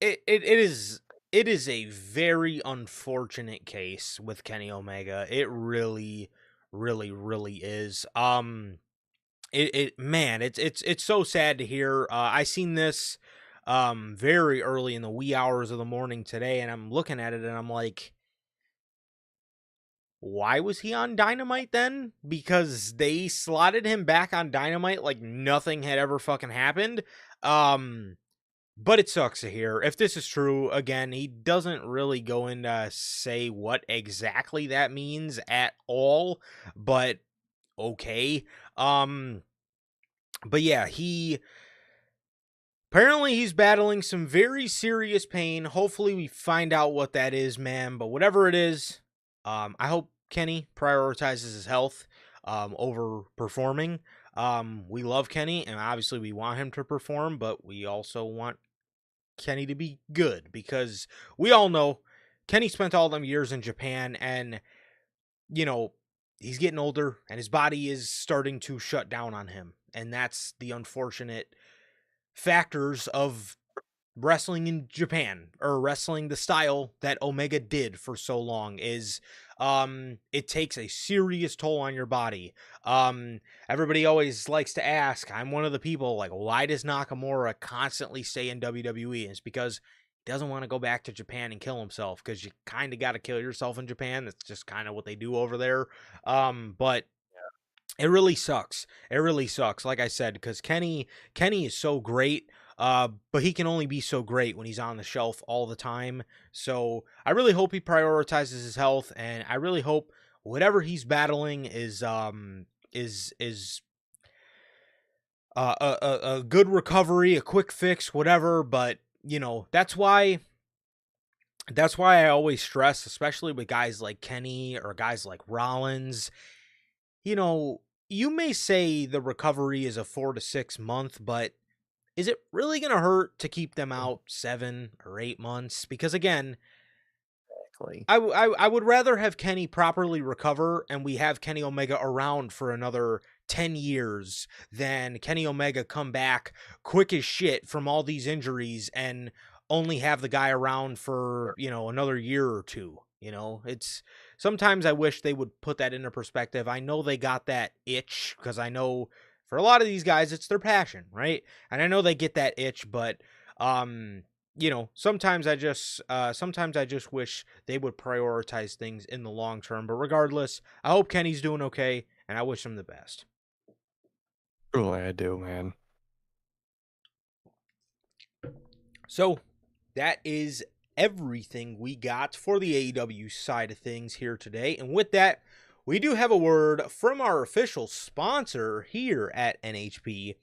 it is a very unfortunate case with Kenny Omega. It really, really, really is. It man, it's so sad to hear. I seen this very early in the wee hours of the morning today, and I'm looking at it and I'm like, why was he on Dynamite then? Because they slotted him back on Dynamite like nothing had ever fucking happened. Um but it sucks to hear. If this is true, again, he doesn't really go into say what exactly that means at all, but okay. Um but yeah, he apparently he's battling some very serious pain. Hopefully we find out what that is, man, but whatever it is, I hope Kenny prioritizes his health over performing. We love Kenny and obviously we want him to perform, but we also want Kenny to be good because we all know Kenny spent all them years in Japan and, you know, he's getting older and his body is starting to shut down on him. And that's the unfortunate factors of wrestling in Japan or wrestling the style that Omega did for so long is it takes a serious toll on your body. Everybody always likes to ask, I'm one of the people like, why does Nakamura constantly stay in WWE? And it's because he doesn't want to go back to Japan and kill himself because you kind of got to kill yourself in Japan. That's just kind of what they do over there. But it really sucks. It really sucks. Like I said, because Kenny is so great, but he can only be so great when he's on the shelf all the time. So I really hope he prioritizes his health, and I really hope whatever he's battling is a good recovery, a quick fix, whatever. But that's why I always stress, especially with guys like Kenny or guys like Rollins, you may say the recovery is a 4 to 6 month, but is it really going to hurt to keep them out 7 or 8 months? Because again, Exactly. I would rather have Kenny properly recover and we have Kenny Omega around for another 10 years than Kenny Omega come back quick as shit from all these injuries and only have the guy around for, another year or two. It's sometimes I wish they would put that into perspective. I know they got that itch because I know for a lot of these guys it's their passion, right? And I know they get that itch, but sometimes I just wish they would prioritize things in the long term. But regardless, I hope Kenny's doing okay, and I wish him the best. Truly, I do, man. So that is everything we got for the AEW side of things here today. And with that, we do have a word from our official sponsor here at NHP,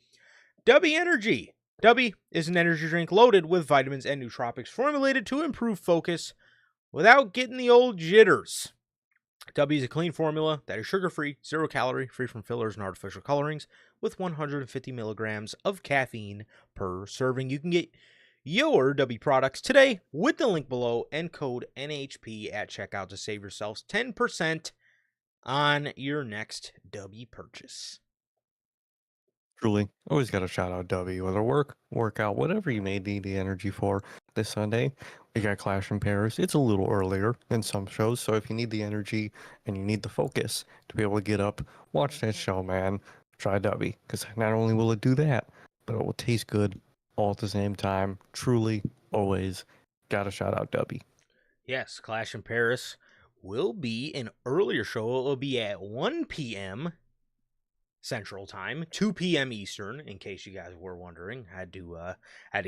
W Energy. W is an energy drink loaded with vitamins and nootropics formulated to improve focus without getting the old jitters. W is a clean formula that is sugar-free, 0 calorie, free from fillers and artificial colorings, with 150 milligrams of caffeine per serving. You can get your W products today with the link below and code NHP at checkout to save yourselves 10% on your next W purchase. Truly, always got to shout out W. Whether workout, whatever you may need the energy for this Sunday, we got Clash in Paris. It's a little earlier than some shows, so if you need the energy and you need the focus to be able to get up, watch that show, man. Try W, because not only will it do that, but it will taste good all at the same time. Truly, always got to shout out W. Yes, Clash in Paris will be an earlier show. It will be at 1 p.m. Central Time, 2 p.m. Eastern, in case you guys were wondering. Had to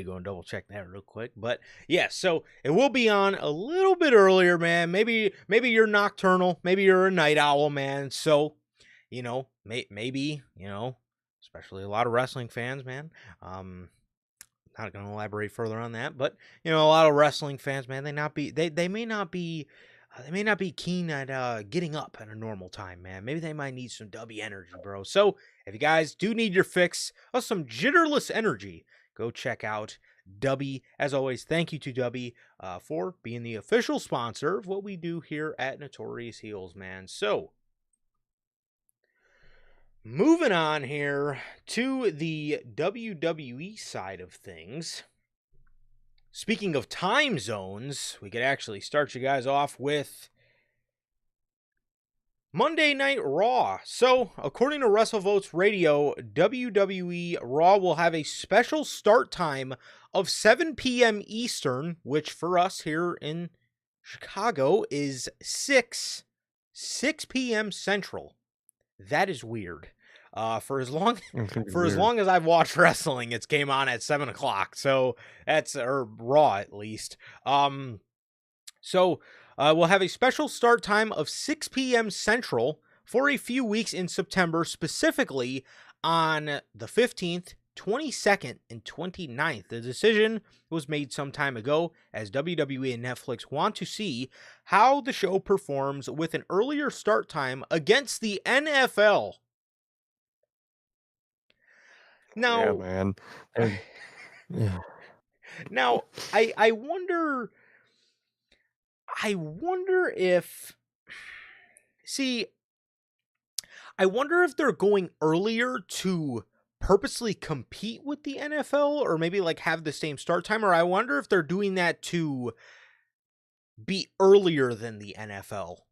go and double check that real quick. But yeah, so it will be on a little bit earlier, man. Maybe you're nocturnal, maybe you're a night owl, man. So, maybe, especially a lot of wrestling fans, man. Not going to elaborate further on that, but a lot of wrestling fans, man, they may not be keen at getting up at a normal time, man. Maybe they might need some W energy, bro. So if you guys do need your fix of some jitterless energy, go check out Dubby. As always, thank you to Dubby for being the official sponsor of what we do here at Notorious Heels, man. So moving on here to the WWE side of things. Speaking of time zones, we could actually start you guys off with Monday Night Raw. So, according to WrestleVotes Radio, WWE Raw will have a special start time of 7 p.m. Eastern, which for us here in Chicago is 6 p.m. Central. That is weird. For as long as I've watched wrestling, it's came on at 7 o'clock. So that's Raw at least. So we'll have a special start time of 6 p.m. Central for a few weeks in September, specifically on the 15th, 22nd, and 29th. The decision was made some time ago, as WWE and Netflix want to see how the show performs with an earlier start time against the NFL. Now, yeah, man. Yeah. Now, I wonder if I wonder if they're going earlier to purposely compete with the NFL, or maybe like have the same start time, or I wonder if they're doing that to be earlier than the NFL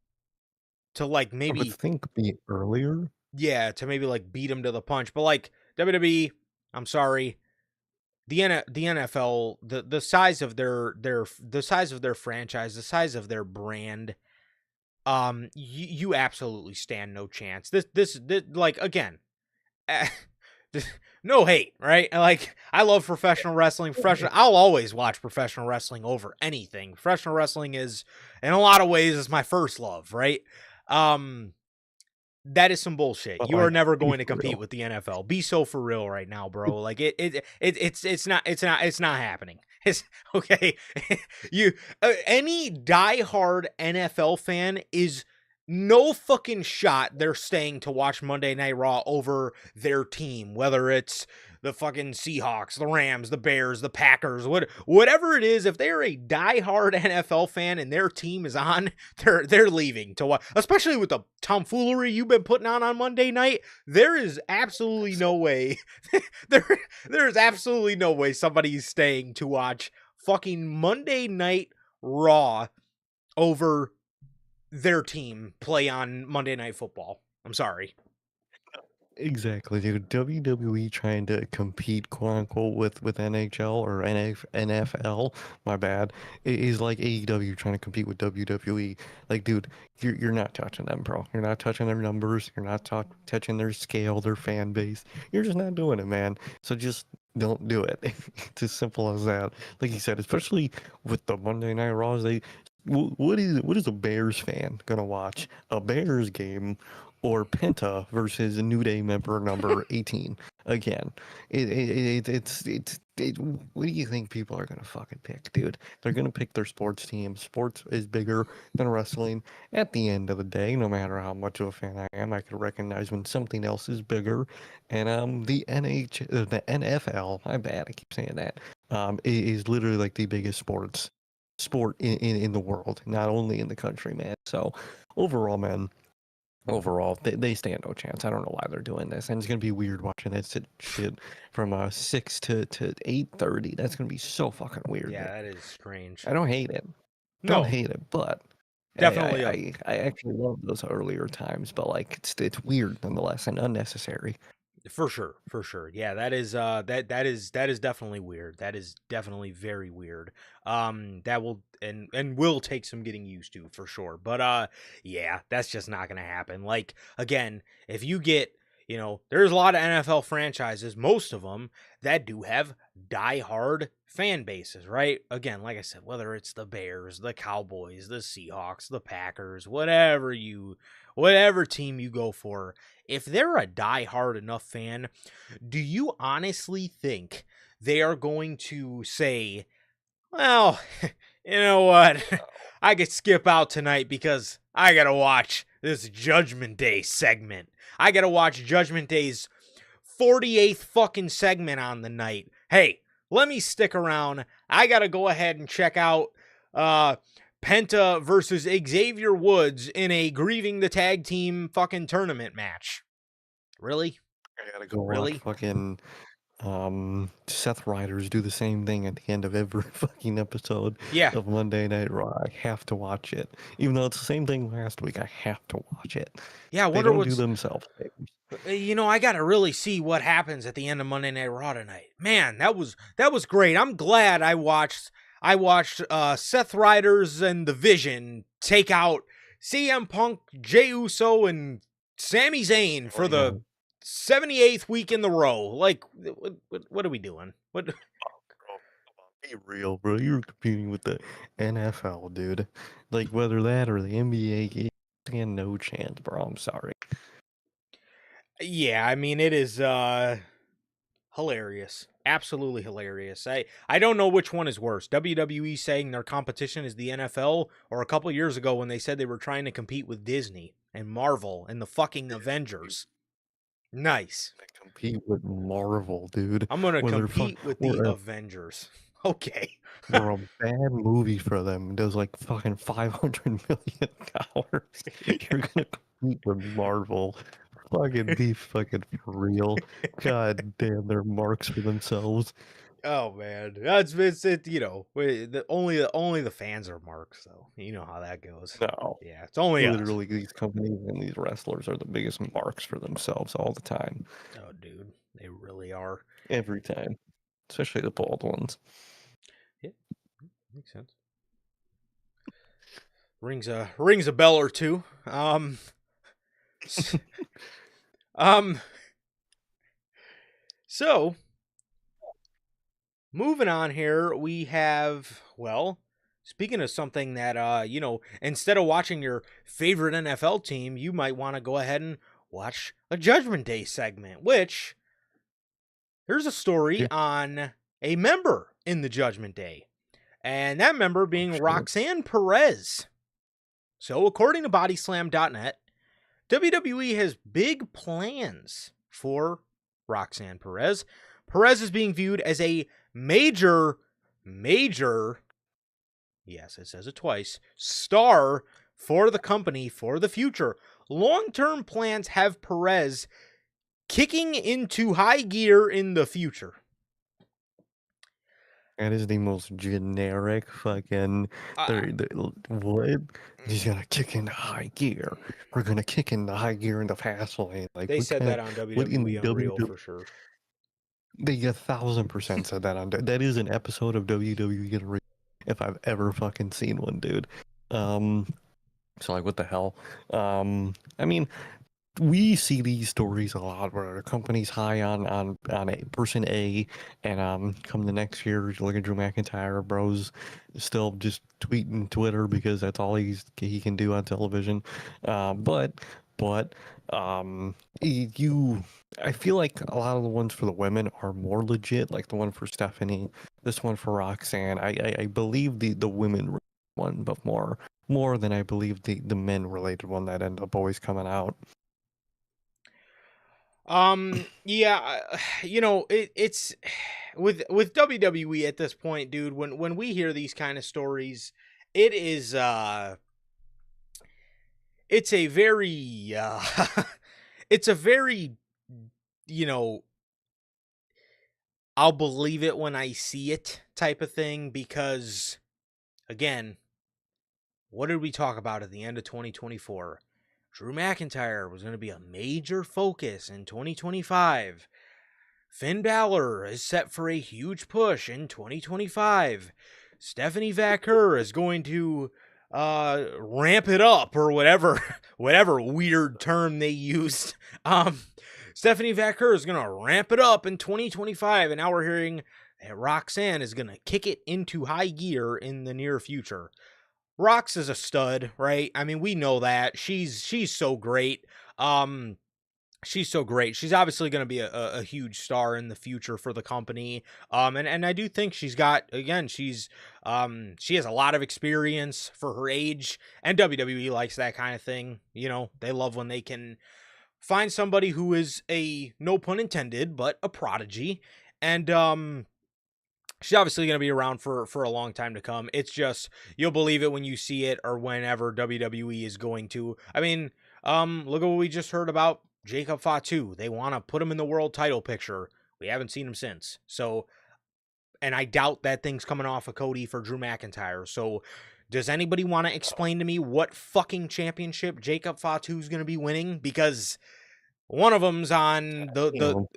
to like I would maybe think be earlier. to maybe like beat them to the punch. But like WWE, I'm sorry, the NFL, the size of the size of their franchise, the size of their brand, you absolutely stand no chance. This like, again, no hate, right? Like, I love professional wrestling. I'll always watch professional wrestling over anything. Professional wrestling is, in a lot of ways, is my first love, right? That is some bullshit. But You are like, never be going to for compete real. with the NFL. Be so for real right now, bro. Like it's not happening. It's okay. You any diehard NFL fan is no fucking shot they're staying to watch Monday Night Raw over their team, whether it's the fucking Seahawks, the Rams, the Bears, the Packers, whatever it is. If they're a diehard NFL fan and their team is on, they're leaving to watch. Especially with the tomfoolery you've been putting on Monday night, there is absolutely no way. there is absolutely no way somebody's staying to watch fucking Monday Night Raw over their team play on Monday Night Football. I'm sorry. Exactly, dude. WWE trying to compete, quote unquote, with NHL or NFL, my bad, is like AEW trying to compete with WWE. Like, dude, you're not touching them, bro. You're not touching their numbers. You're not touching their scale, their fan base. You're just not doing it, man. So just don't do it. It's as simple as that. Like you said, especially with the Monday Night Raws, what is a Bears fan gonna watch? A Bears game or Penta versus a New Day member number 18 again? What do you think people are gonna fucking pick, dude? They're gonna pick their sports team. Sports is bigger than wrestling. At the end of the day, no matter how much of a fan I am, I can recognize when something else is bigger. And the NFL, my bad, I keep saying that, is literally like the biggest sport in the world, not only in the country, man. So overall, man, they stand no chance. I don't know why they're doing this, and it's gonna be weird watching that shit from 6 to 8:30. That's gonna be so fucking weird, Yeah, man. that is strange. I don't hate it. Don't No, hate it, but definitely I actually love those earlier times, but like it's weird nonetheless and unnecessary. For sure, for sure. Yeah, that is that is definitely weird. That is definitely very weird. That will and will take some getting used to for sure. But yeah, that's just not going to happen. Like again, if you get, there's a lot of NFL franchises, most of them that do have diehard fan bases, right? Again, like I said, whether it's the Bears, the Cowboys, the Seahawks, the Packers, whatever team you go for, if they're a die-hard enough fan, do you honestly think they are going to say, well, you know what? I could skip out tonight because I got to watch this Judgment Day segment. I got to watch Judgment Day's 48th fucking segment on the night. Hey, let me stick around. I got to go ahead and check out Penta versus Xavier Woods in a Grieving the Tag Team fucking tournament match. Really? I gotta go watch Really? fucking Seth Riders do the same thing at the end of every fucking episode Yeah. of Monday Night Raw. I have to watch it. Even though it's the same thing last week, I have to watch it. Yeah, I They wonder don't do what's themselves favors. I got to really see what happens at the end of Monday Night Raw tonight. Man, that was great. I'm glad I watched Seth Riders and the Vision take out CM Punk, Jey Uso, and Sami Zayn for Like, the 78th week in the row. Like, what are we doing? What? bro, be real, bro. You're competing with the NFL, dude. Like, whether that or the NBA, you stand no chance, bro. I'm sorry. Yeah, I mean it is hilarious. Absolutely hilarious. I don't know which one is worse. WWE saying their competition is the NFL, or a couple years ago when they said they were trying to compete with Disney and Marvel and the fucking Avengers. Nice. They compete with Marvel, dude. I'm going to Whether fuck compete with the or Avengers. Okay. a bad movie for them does like fucking $500 million. You're gonna compete with Marvel. Fucking be fucking for real. God damn, they're marks for themselves. Oh man. That's it, only the fans are marks though. You know how that goes. No. Yeah, it's only us. Literally, these companies and these wrestlers are the biggest marks for themselves all the time. Oh dude, they really are. Every time. Especially the bald ones. Yeah, makes sense. Rings a bell or two. Um so moving on here, we have, well, speaking of something that instead of watching your favorite NFL team, you might want to go ahead and watch a Judgment Day segment, which there's a story Yeah. on a member in the Judgment Day. And that member Oh, being shit. Roxanne Perez. So, according to bodyslam.net, WWE has big plans for Roxanne Perez. Perez is being viewed as a major, yes, it says it twice, star for the company for the future. Long-term plans have Perez kicking into high gear in the future. That is the most generic fucking. What? He's gonna kick into high gear. We're gonna kick into high gear in the fast lane. Like They what said kind that of? on What WWE in Unreal WWE? for sure. They 1,000% said that on. That is an episode of WWE Unreal if I've ever fucking seen one, dude. So like, what the hell? I mean, we see these stories a lot where a company's high on a person A, and come the next year, you look at Drew McIntyre, bro's still just tweeting Twitter because that's all he can do on television. But you, I feel like a lot of the ones for the women are more legit, like the one for Stephanie, this one for Roxanne. I believe the women one, but more than I believe the men related one that end up always coming out. Yeah, it's with WWE at this point, dude. When we hear these kind of stories, it is it's a very it's a very you know I'll believe it when I see it type of thing, because again, what did we talk about at the end of 2024? Drew McIntyre was going to be a major focus in 2025. Finn Balor is set for a huge push in 2025. Stephanie Vaquer is going to ramp it up, or whatever weird term they used. Stephanie Vaquer is going to ramp it up in 2025, and now we're hearing that Roxanne is going to kick it into high gear in the near future. Rox is a stud, right? I mean, we know that. She's so great. She's so great. She's obviously going to be a huge star in the future for the company. And I do think she's got, again, she has a lot of experience for her age, and WWE likes that kind of thing. You know, they love when they can find somebody who is a, no pun intended, but a prodigy. And, she's obviously going to be around for a long time to come. It's just, you'll believe it when you see it, or whenever WWE is going to. I mean, look at what we just heard about Jacob Fatu. They want to put him in the world title picture. We haven't seen him since. So, and I doubt that thing's coming off of Cody for Drew McIntyre. So, does anybody want to explain to me what fucking championship Jacob Fatu's going to be winning? Because one of them's on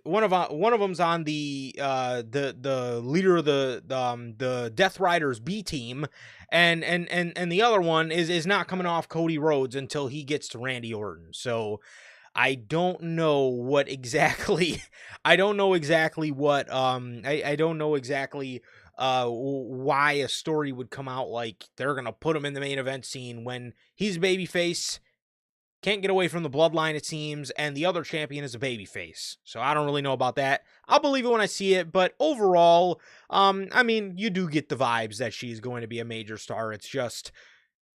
one of them's on the leader of the Death Riders B team, and the other one is not coming off Cody Rhodes until he gets to Randy Orton. So I don't know what exactly I don't know exactly what I don't know exactly why a story would come out like they're gonna put him in the main event scene when he's babyface. Can't get away from the bloodline, it seems, and the other champion is a babyface. So I don't really know about that. I'll believe it when I see it, but overall, I mean, you do get the vibes that she's going to be a major star. It's just,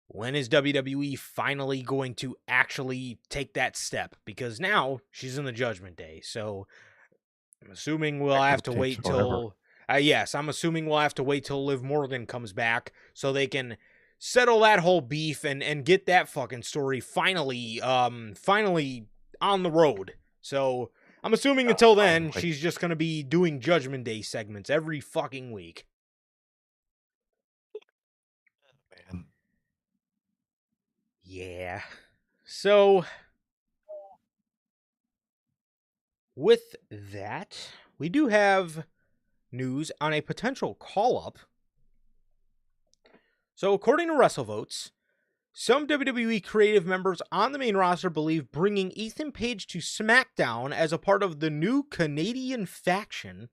when is WWE finally going to actually take that step? Because now she's in the Judgment Day, so I'm assuming we'll have to wait till... yes, I'm assuming we'll have to wait till Liv Morgan comes back so they can settle that whole beef and get that fucking story finally on the road. So I'm assuming until then, she's just going to be doing Judgment Day segments every fucking week. Man. Yeah. So with that, we do have news on a potential call-up. So according to WrestleVotes, some WWE creative members on the main roster believe bringing Ethan Page to SmackDown as a part of the new Canadian faction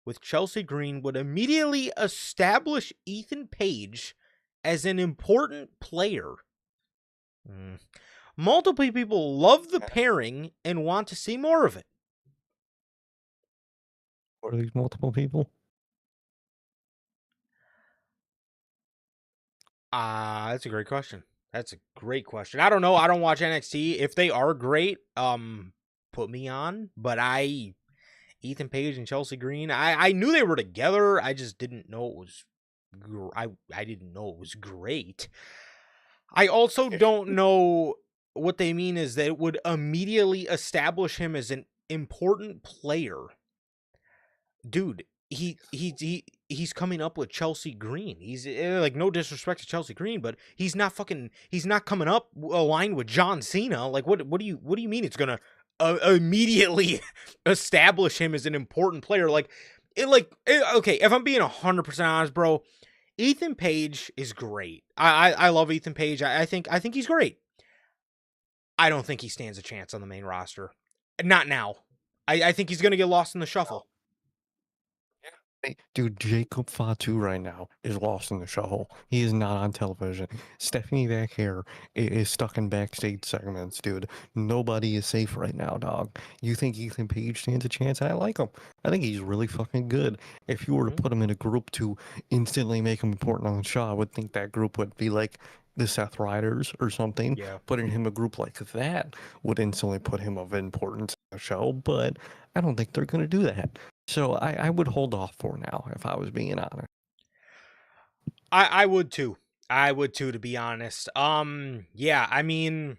with Chelsea Green would immediately establish Ethan Page as an important player. Multiple people love the pairing and want to see more of it. What are these multiple people? That's a great question. That's a great question. I don't know. I don't watch NXT. If they are great, put me on. But Ethan Page and Chelsea Green, I knew they were together. I just didn't know it was. I didn't know it was great. I also don't know what they mean is that it would immediately establish him as an important player. Dude, he's coming up with Chelsea Green. He's like, no disrespect to Chelsea Green, but he's not coming up aligned with John Cena. Like, what do you mean it's gonna immediately establish him as an important player? Okay, if I'm being 100% honest, bro, Ethan Page is great. I love Ethan Page. I think he's great. I don't think he stands a chance on the main roster. Not now. I think he's gonna get lost in the shuffle. Dude, Jacob Fatu right now is lost in the shuffle. He is not on television. Stephanie Vaquer is stuck in backstage segments, dude. Nobody is safe right now, dog. You think Ethan Page stands a chance? I like him. I think he's really fucking good. If you were to put him in a group to instantly make him important on the show, I would think that group would be like the Seth Riders or something. Yeah. Putting him a group like that would instantly put him of importance on the show, but I don't think they're going to do that. So I would hold off for now if I was being honest. I would too. I would too, to be honest. Yeah, I mean,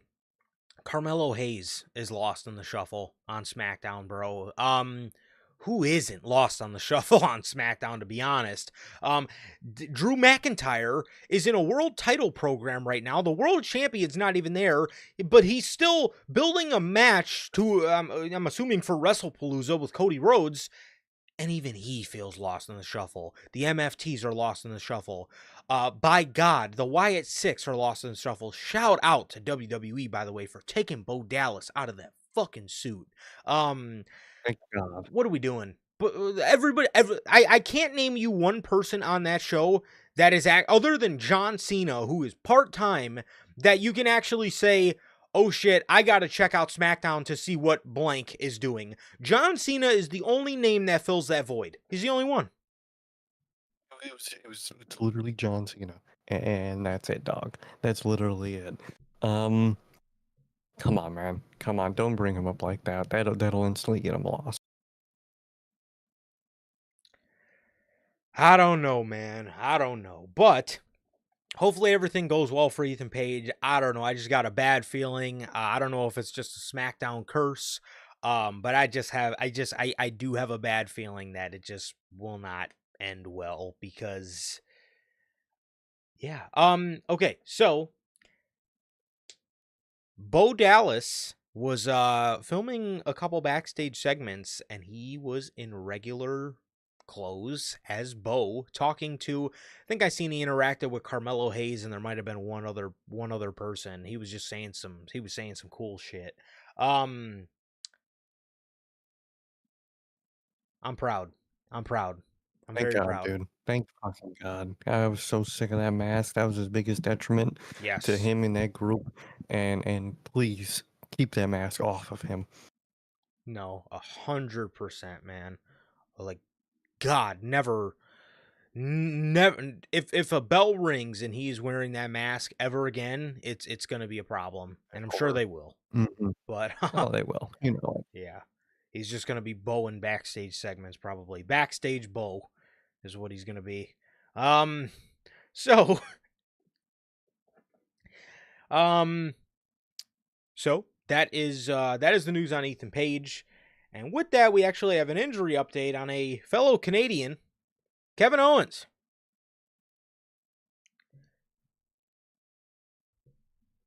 Carmelo Hayes is lost in the shuffle on SmackDown, bro. who isn't lost on the shuffle on SmackDown, to be honest? Drew McIntyre is in a world title program right now. The world champion's not even there, but he's still building a match to, I'm assuming, for WrestlePalooza with Cody Rhodes. And even he feels lost in the shuffle. The MFTs are lost in the shuffle. By God, the Wyatt Six are lost in the shuffle. Shout out to WWE, by the way, for taking Bo Dallas out of that fucking suit. Thank God. What are we doing? But I can't name you one person on that show that is other than John Cena, who is part-time, that you can actually say, oh shit, I gotta check out SmackDown to see what blank is doing. John Cena is the only name that fills that void. He's the only one. It's literally John Cena, and that's it, dog. That's literally it. Come on, man. Come on, don't bring him up like that. That'll instantly get him lost. I don't know, man. I don't know. But hopefully everything goes well for Ethan Page. I don't know. I just got a bad feeling. I don't know if it's just a SmackDown curse. But I do have a bad feeling that it just will not end well because yeah. Okay, so Bo Dallas was filming a couple backstage segments and he was in regular clothes as Bo talking to, I think I seen he interacted with Carmelo Hayes and there might have been one other person. He was just saying some cool shit. I'm proud. I'm Thank very God, proud. dude. Thank fucking God. I was so sick of that mask. That was his biggest detriment to Yes. him in that group. And please keep that mask off of him. No, 100%, man. Like, God, never. If a bell rings and he's wearing that mask ever again, it's gonna be a problem, and I'm sure Or, they will. mm-hmm. But Oh, they will. You know it. yeah, he's just gonna be Bo in backstage segments, probably backstage Bo is what he's gonna be. So um, so that is the news on Ethan Page, and with that, we actually have an injury update on a fellow Canadian, Kevin Owens.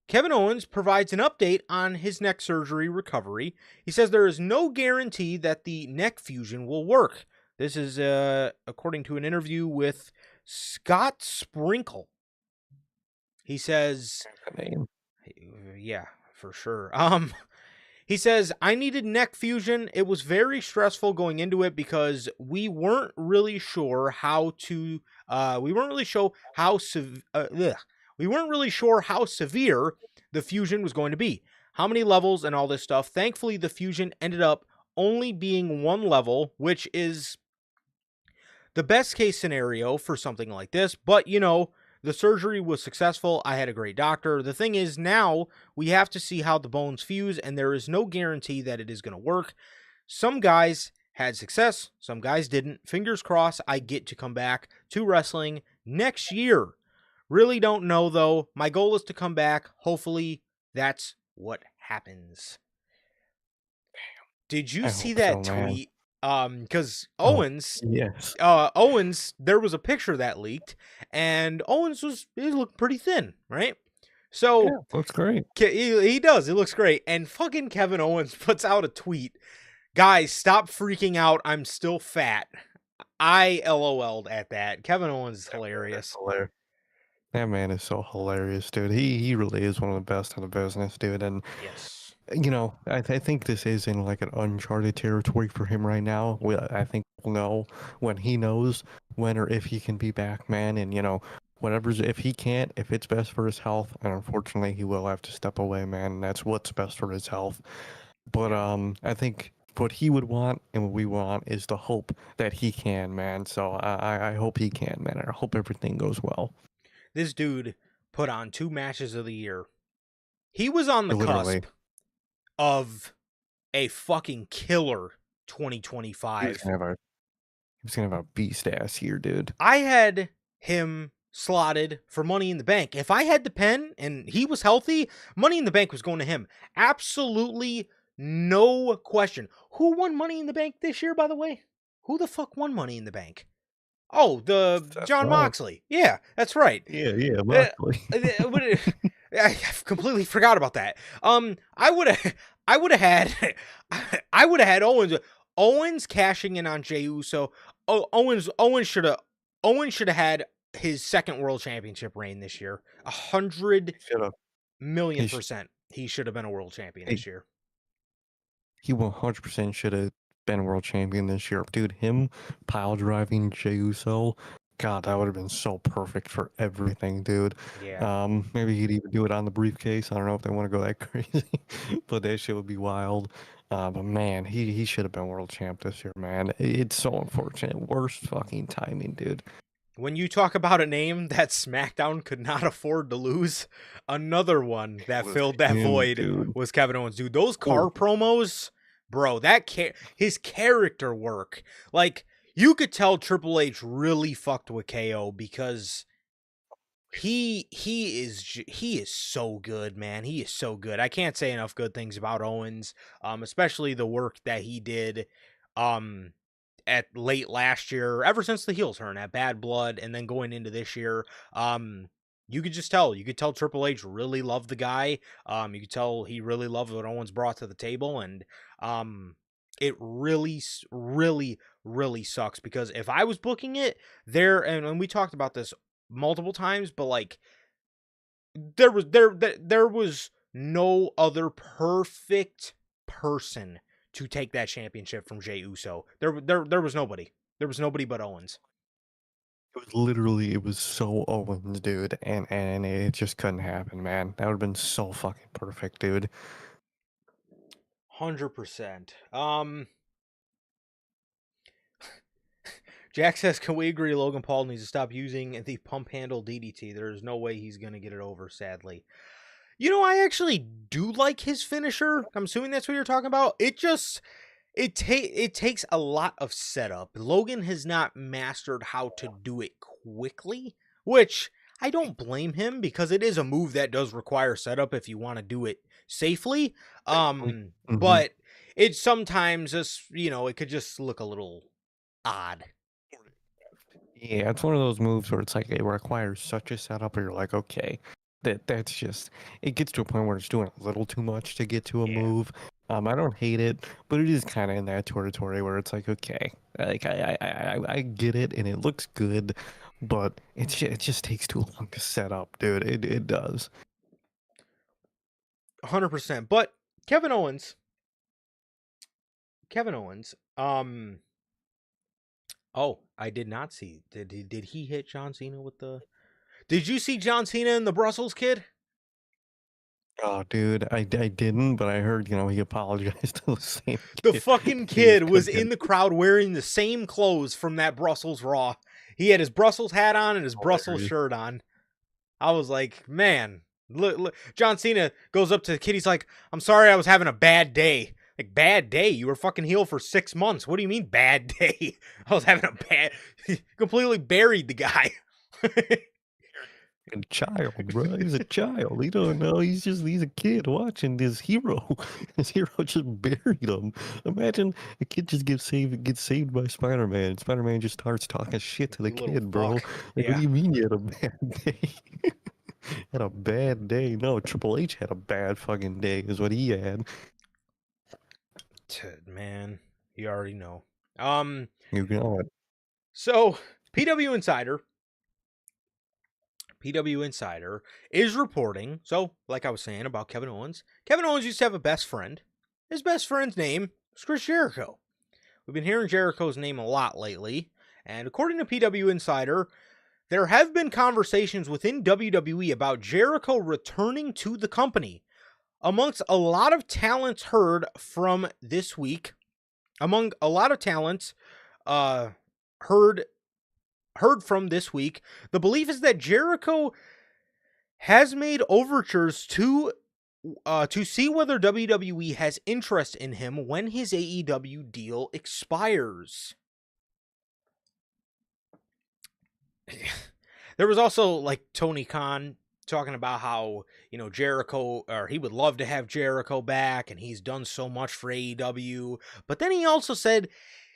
Kevin Owens provides an update on his neck surgery recovery. He says there is no guarantee that the neck fusion will work. This is according to an interview with Scott Sprinkle. He says, yeah, for sure. He says, I needed neck fusion. It was very stressful going into it because we weren't really sure how to, we weren't really sure how severe the fusion was going to be, how many levels and all this stuff. Thankfully, the fusion ended up only being one level, which is the best case scenario for something like this. But, you know, the surgery was successful. I had a great doctor. The thing is, now we have to see how the bones fuse, and there is no guarantee that it is going to work. Some guys had success. Some guys didn't. Fingers crossed I get to come back to wrestling next year. Really don't know, though. My goal is to come back. Hopefully, that's what happens. Did you see that tweet? Because Owens, yes. Owens, there was a picture that leaked, and Owens he looked pretty thin, right? So Yeah, looks great. He does. It looks great. And fucking Kevin Owens puts out a tweet. Guys, stop freaking out. I'm still fat. I LOL'd at that. Kevin Owens is hilarious. That man is so hilarious, dude. He really is one of the best in the business, dude. And Yes. you know, I think this is in like an uncharted territory for him right now. I think we'll know when he knows when or if he can be back, man. And you know, if he can't, if it's best for his health, and unfortunately he will have to step away, man. And that's what's best for his health. But I think what he would want and what we want is the hope that he can, man. So I hope he can, man. I hope everything goes well. This dude put on 2 matches of the year. He was on the Literally. cusp of a fucking killer 2025. He's gonna have a beast ass year, dude. I had him slotted for Money in the Bank. If I had the pen and he was healthy, Money in the Bank was going to him. Absolutely No question. Who won Money in the Bank this year, by the way? Who the fuck won Money in the Bank? Oh, the Seth John Rollins. Moxley. Yeah, that's right. Yeah, Uh, luckily. I completely forgot about that. I would have, I would have had, I would have had Owens cashing in on Jey Uso. Oh, Owens should have had his second world championship reign this year. 100 Shut up. million He, sh- percent. He should have been a world champion he, this year. he 100% should have been world champion this year. Dude, him pile driving Jey Uso, God, that would have been so perfect for everything, dude. Yeah. Maybe he'd even do it on the briefcase. I don't know if they want to go that crazy, but that shit would be wild. But man, he should have been world champ this year, man. It's so unfortunate. Worst fucking timing, dude. When you talk about a name that SmackDown could not afford to lose, another one It that was filled that him, void dude. was Kevin Owens. Dude, those car Oh, promos, bro, his character work. Like, you could tell Triple H really fucked with KO because he is so good, man. He is so good. I can't say enough good things about Owens, especially the work that he did um at late last year, ever since the heel turn at Bad Blood, and then going into this year. You could just tell. You could tell Triple H really loved the guy. You could tell he really loved what Owens brought to the table, and it really sucks because if I was booking it there, and we talked about this multiple times, but like there was no other perfect person to take that championship from Jey Uso. There was nobody. There was nobody but Owens. it was so Owens, dude, and it just couldn't happen, man. That would have been so fucking perfect, dude. 100%. Jack says, "Can we agree Logan Paul needs to stop using the pump handle DDT? There is no way he's gonna get it over. Sadly." You know, I actually do like his finisher. I'm assuming that's what you're talking about. It takes a lot of setup. Logan has not mastered how to do it quickly, which I don't blame him because it is a move that does require setup if you want to do it safely. Hmm. But it sometimes just, it could just look a little odd. Yeah, it's one of those moves where it's like it requires such a setup where you're like, okay, that's just it gets to a point where it's doing a little too much to get to a Yeah. move. I don't hate it, but it is kind of in that territory where it's like, okay, like I get it and it looks good, but it just takes too long to set up, dude. It does. 100%. But Kevin Owens, oh, I did not see. Did he hit John Cena with the Did you see John Cena and the Brussels kid? Oh, dude, I didn't, but I heard, he apologized to the same The kid fucking that he was kid was cooking. in the crowd wearing the same clothes from that Brussels Raw. He had his Brussels hat on and his Brussels Hilarious. shirt on. I was like, man, look. John Cena goes up to the kid. He's like, "I'm sorry, I was having a bad day." Like, bad day? You were fucking heel for 6 months. What do you mean bad day? I was having a bad. Completely buried the guy. A child, bro. He's a child. He don't know. He's a kid watching this hero. This hero just buried him. Imagine a kid just gets saved by Spider-Man. Spider-Man just starts talking shit to the You little kid, bro. fuck. Like, what do Yeah. you mean you had a bad day? Had a bad day. No, Triple H had a bad fucking day, is what he had. Man, you already know. You know it. So PW Insider PW Insider is reporting. So, like I was saying about Kevin Owens, Kevin Owens used to have a best friend. His best friend's name was Chris Jericho. We've been hearing Jericho's name a lot lately, and according to PW Insider, there have been conversations within WWE about Jericho returning to the company. Amongst a lot of talents heard from this week, among a lot of talents heard from this week, the belief is that Jericho has made overtures to see whether WWE has interest in him when his AEW deal expires. There was also like Tony Khan talking about how, Jericho, or he would love to have Jericho back, and he's done so much for AEW. But then he also said,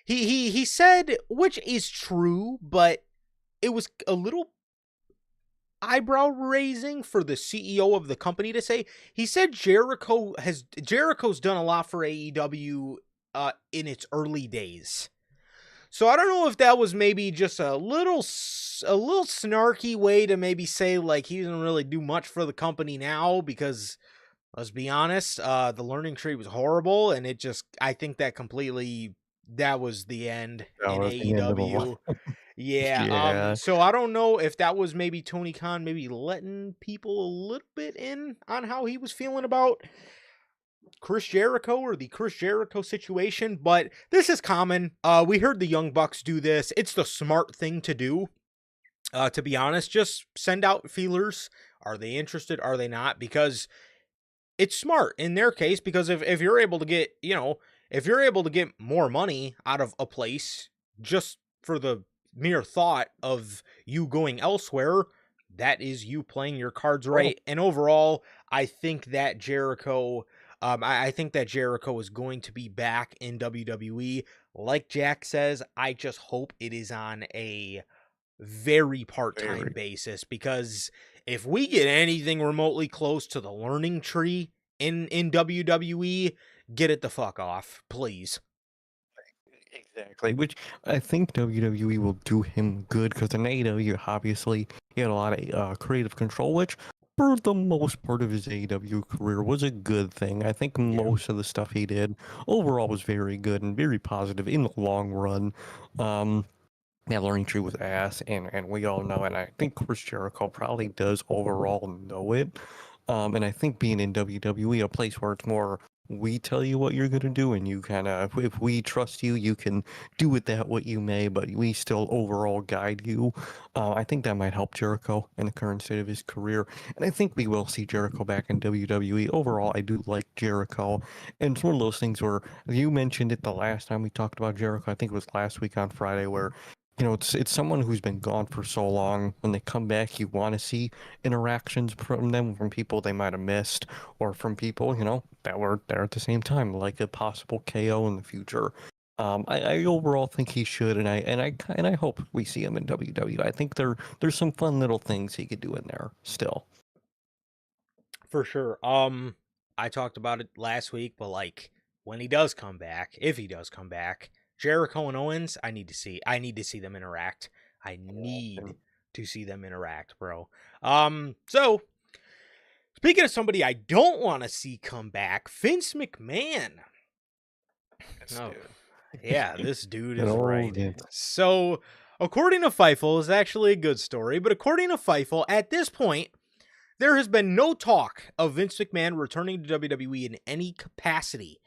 he said, which is true, but it was a little eyebrow raising for the CEO of the company to say. He said Jericho's done a lot for AEW in its early days. So I don't know if that was maybe just a little snarky way to maybe say like he doesn't really do much for the company now, because let's be honest, the learning tree was horrible, and I think that was the end That in was the end of the line. AEW. Yeah. Yeah. So I don't know if that was maybe Tony Khan maybe letting people a little bit in on how he was feeling about Chris Jericho or the Chris Jericho situation, but this is common. We heard the Young Bucks do this. It's the smart thing to do. To be honest, just send out feelers. Are they interested? Are they not? Because it's smart in their case, because if you're able to get, if you're able to get more money out of a place just for the mere thought of you going elsewhere, that is you playing your cards Well, right. And overall, I think that Jericho, I think that Jericho is going to be back in WWE. Like Jack says, I just hope it is on a very part-time very. basis, because if we get anything remotely close to the learning tree in WWE, get it the fuck off, please. Exactly, which I think WWE will do him good because in AEW, obviously, he had a lot of creative control, which for the most part of his AEW career was a good thing. I think Yeah. most of the stuff he did overall was very good and very positive in the long run. Um, that learning tree was ass, and we all know, and I think Chris Jericho probably does overall know it. And I think being in WWE, a place where it's more we tell you what you're gonna do, and you kind of, if we trust you, you can do with that what you may, but we still overall guide you. I think that might help Jericho in the current state of his career, and I think we will see Jericho back in WWE. Overall, I do like Jericho, and it's one of those things where you mentioned it the last time we talked about Jericho. I think it was last week on Friday, where it's someone who's been gone for so long. When they come back, you want to see interactions from them, from people they might have missed, or from people, that were there at the same time, like a possible KO in the future. I overall think he should, and I hope we see him in WWE. I think there's some fun little things he could do in there still. For sure. I talked about it last week, but like when he does come back, if he does come back, Jericho and Owens, I need to see them interact. I need And to see them interact, bro. So speaking of somebody I don't want to see come back, Vince McMahon. this Oh, dude, yeah, this dude good is old right. Vince. So, according to Fightful, is actually a good story, but according to Fightful, at this point, there has been no talk of Vince McMahon returning to WWE in any capacity.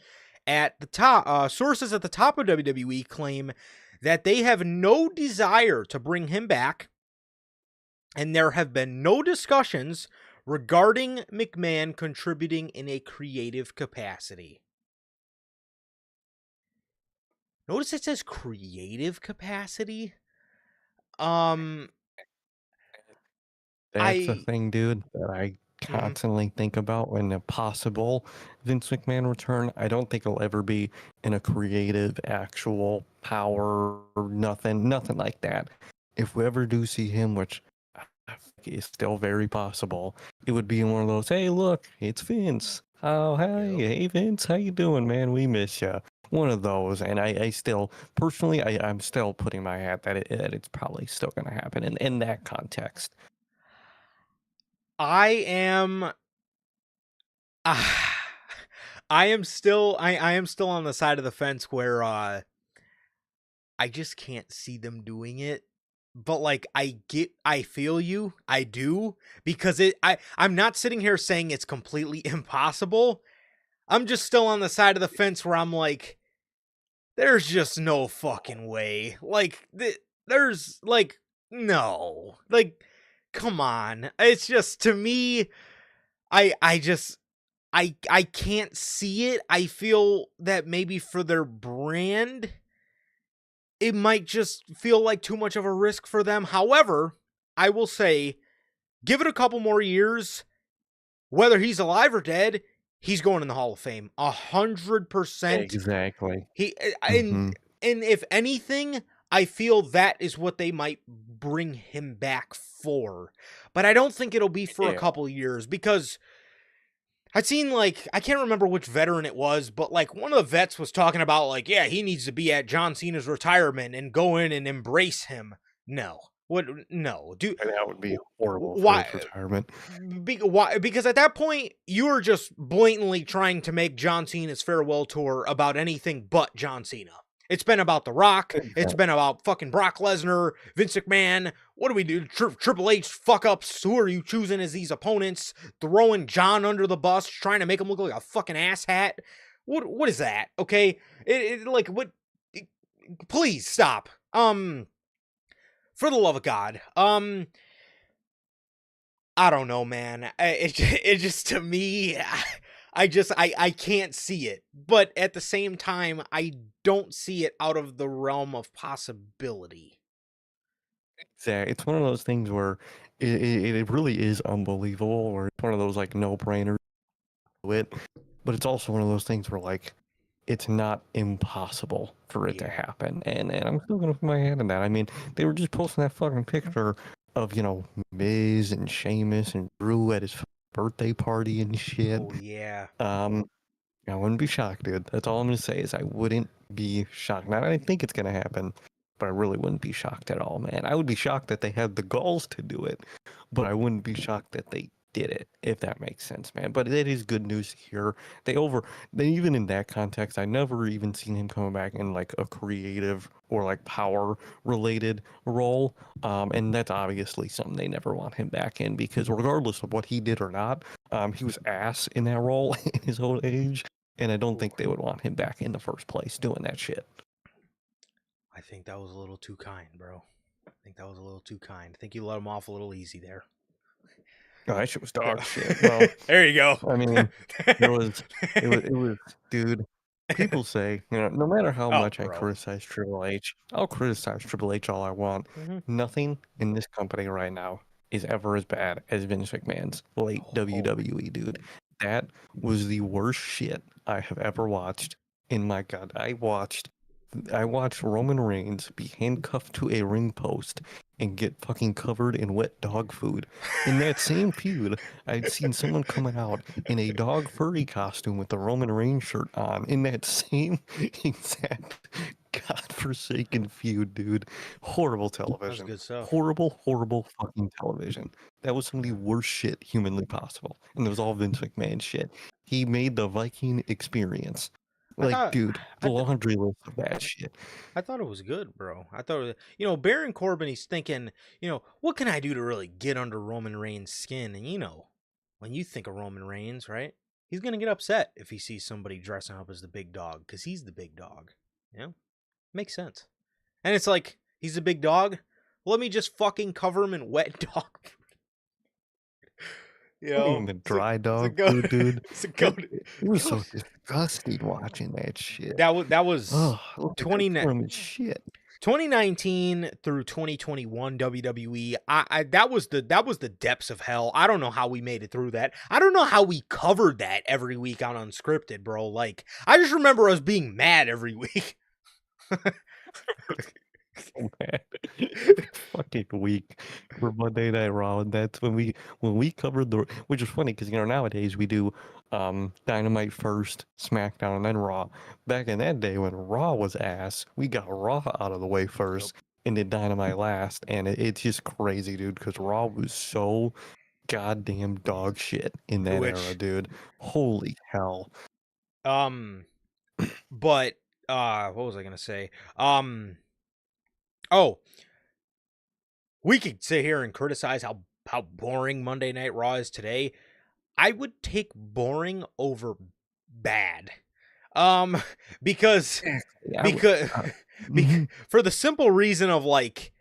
At the top, sources at the top of WWE claim that they have no desire to bring him back, and there have been no discussions regarding McMahon contributing in a creative capacity. Notice it says creative capacity. Um, That's the I thing, dude, that I mhm, constantly think about when a possible Vince McMahon return. I don't think it'll ever be in a creative, actual power, or nothing like that. If we ever do see him, which I think is still very possible, it would be in one of those, hey, look, it's Vince. Oh, hey, yep. hey, Vince, how you doing, man? We miss you. One of those, and I still, personally, I'm still putting my hat that it's probably still going to happen in that context. I am I am still on the side of the fence where I just can't see them doing it. But like I feel you. I do, because I'm not sitting here saying it's completely impossible. I'm just still on the side of the fence where I'm like, there's just no fucking way. Like there's like no. Like come on. It's just, to me, I just I can't see it. I feel that maybe for their brand, it might just feel like too much of a risk for them. However, I will say Give it a couple more years. Whether he's alive or dead, he's going in the Hall of Fame. 100%. Exactly. He Mm-hmm. and if anything, I feel that is what they might bring him back for. But I don't think it'll be for a Yeah. couple years because I'd seen, like, I can't remember which veteran it was, but like one of the vets was talking about, like, yeah, he needs to be at John Cena's retirement and go in and embrace him. No. What? No. And that would be horrible for Why? his retirement. Why? Because at that point, you are just blatantly trying to make John Cena's farewell tour about anything but John Cena. It's been about The Rock. It's Exactly. been about fucking Brock Lesnar, Vince McMahon. What do we do? Triple H fuck ups. Who are you choosing as these opponents? Throwing John under the bus, trying to make him look like a fucking asshat. What is that? Okay, like what? Please stop. For the love of God. I don't know, man. It just to me, I can't see it. But at the same time, I don't see it out of the realm of possibility. Exactly. It's one of those things where it really is unbelievable, or it's one of those like no-brainers to it. But it's also one of those things where like it's not impossible for it to Yeah. happen. And I'm still gonna put my hand in that. I mean, they were just posting that fucking picture of, Miz and Sheamus and Drew at his birthday party and shit. Oh yeah. Um, I wouldn't be shocked, dude. That's all I'm gonna say is I wouldn't be shocked. Now, I don't think it's gonna happen, but I really wouldn't be shocked at all, man. I would be shocked that they had the galls to do it, but I wouldn't be shocked that they did it, if that makes sense, man. But it is good news to hear. They even in that context, I never even seen him coming back in like a creative or like power related role. And that's obviously something they never want him back in because regardless of what he did or not, he was ass in that role in his old age. And I don't Ooh, think they would want him back in the first place doing that shit. I think that was a little too kind, bro. I think that was a little too kind. I think you let him off a little easy there. Oh, that shit was dog shit. Well, There you go. I mean, it was, dude. People say, no matter how Oh, much I bro. criticize Triple H, I'll criticize Triple H all I want. Mm-hmm. Nothing in this company right now is ever as bad as Vince McMahon's late WWE, dude. That was the worst shit I have ever watched. In my God, I watched Roman Reigns be handcuffed to a ring post and get fucking covered in wet dog food. In that same feud, I'd seen someone coming out in a dog furry costume with the Roman Reigns shirt on in that same exact godforsaken feud, dude. Horrible That was television. good stuff. Horrible, horrible fucking television. That was some of the worst shit humanly possible. And it was all Vince McMahon shit. He made the Viking experience. I Like, thought dude, I, the th- laundry list of bad shit. I thought it was good, bro. I thought, Baron Corbin, he's thinking, what can I do to really get under Roman Reigns' skin? And, when you think of Roman Reigns, right? He's going to get upset if he sees somebody dressing up as the big dog because he's the big dog. Makes sense. And it's like, he's the big dog. Let me just fucking cover him in wet dog food. Fucking the dry It's a dog goat. food, dude. It's a That, goat. it was so disgusting watching that shit. That was Oh, look like 20, I him shit. 2019 through 2021 WWE. That was the depths of hell. I don't know how we made it through that. I don't know how we covered that every week on Unscripted, bro. Like, I just remember us being mad every week. So mad. Fucking week for Monday Night Raw, and that's when we covered which is funny because nowadays we do Dynamite first, SmackDown, and then Raw. Back in that day when Raw was ass, we got Raw out of the way Yep. first and did Dynamite last, and it's just crazy, dude, because Raw was so goddamn dog shit in that era, Which, dude. Holy hell. but what was I gonna say? Oh, we could sit here and criticize how boring Monday Night Raw is today. I would take boring over bad. Because Yeah, because mhm. for the simple reason of, like,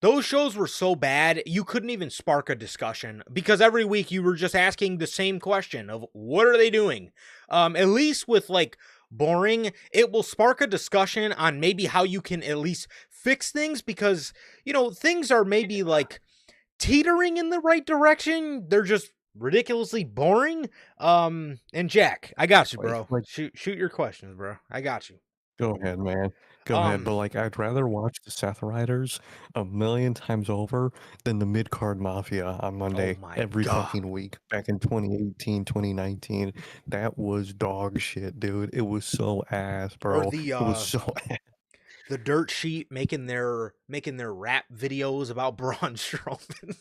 those shows were so bad you couldn't even spark a discussion because every week you were just asking the same question of what are they doing. At least with, like, boring, it will spark a discussion on maybe how you can at least fix things because things are maybe like teetering in the right direction. They're just ridiculously boring. And Jack, I got you, bro. Like, Shoot your questions, bro. I got you. go ahead, man. Go ahead. Um, But like, I'd rather watch the Seth Riders a million times over than the mid card mafia on oh Monday my every god. fucking week back in 2018, 2019. That was dog shit, dude. It was so ass, Or bro. It was so ass. the dirt sheet making their rap videos about Braun Strowman.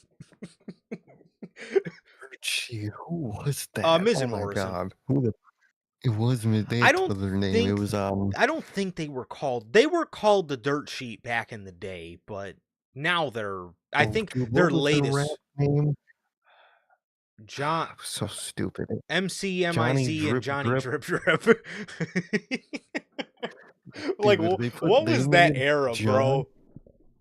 Gee, who was that? Miz Oh and my Morrison. god. It was they I had don't their name. It think was they were called the dirt sheet back in the day, but now I oh, think dude, their what was their rap latest name? John So stupid. Johnny MCMIZ and Drip Johnny Drip. Drip Drip. Like Dude, what they was that made era, bro?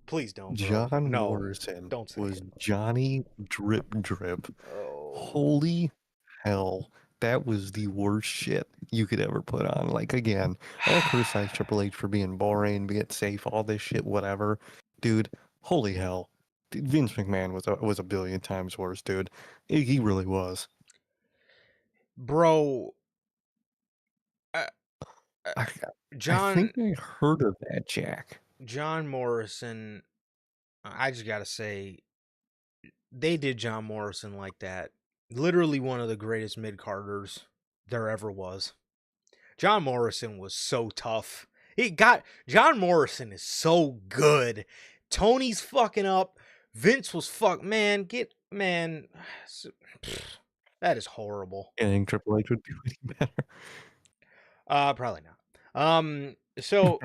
Please don't, bro. John No. Morrison Don't say was it. Johnny Drip Drip. Oh. Holy hell. That was the worst shit you could ever put on. Like, again, I don't criticize Triple H for being boring, being safe, all this shit, whatever. Dude, holy hell. Dude, Vince McMahon was a billion times worse, dude. He really was. Bro, uh, uh, I, I John think I heard of that, Jack. John Morrison, I just got to say they did John Morrison like that. Literally one of the greatest mid-carders there ever was. John Morrison was so tough. John Morrison is so good. Tony's fucking up. Vince was man. That is horrible. I think Triple H would be way better. Probably not. So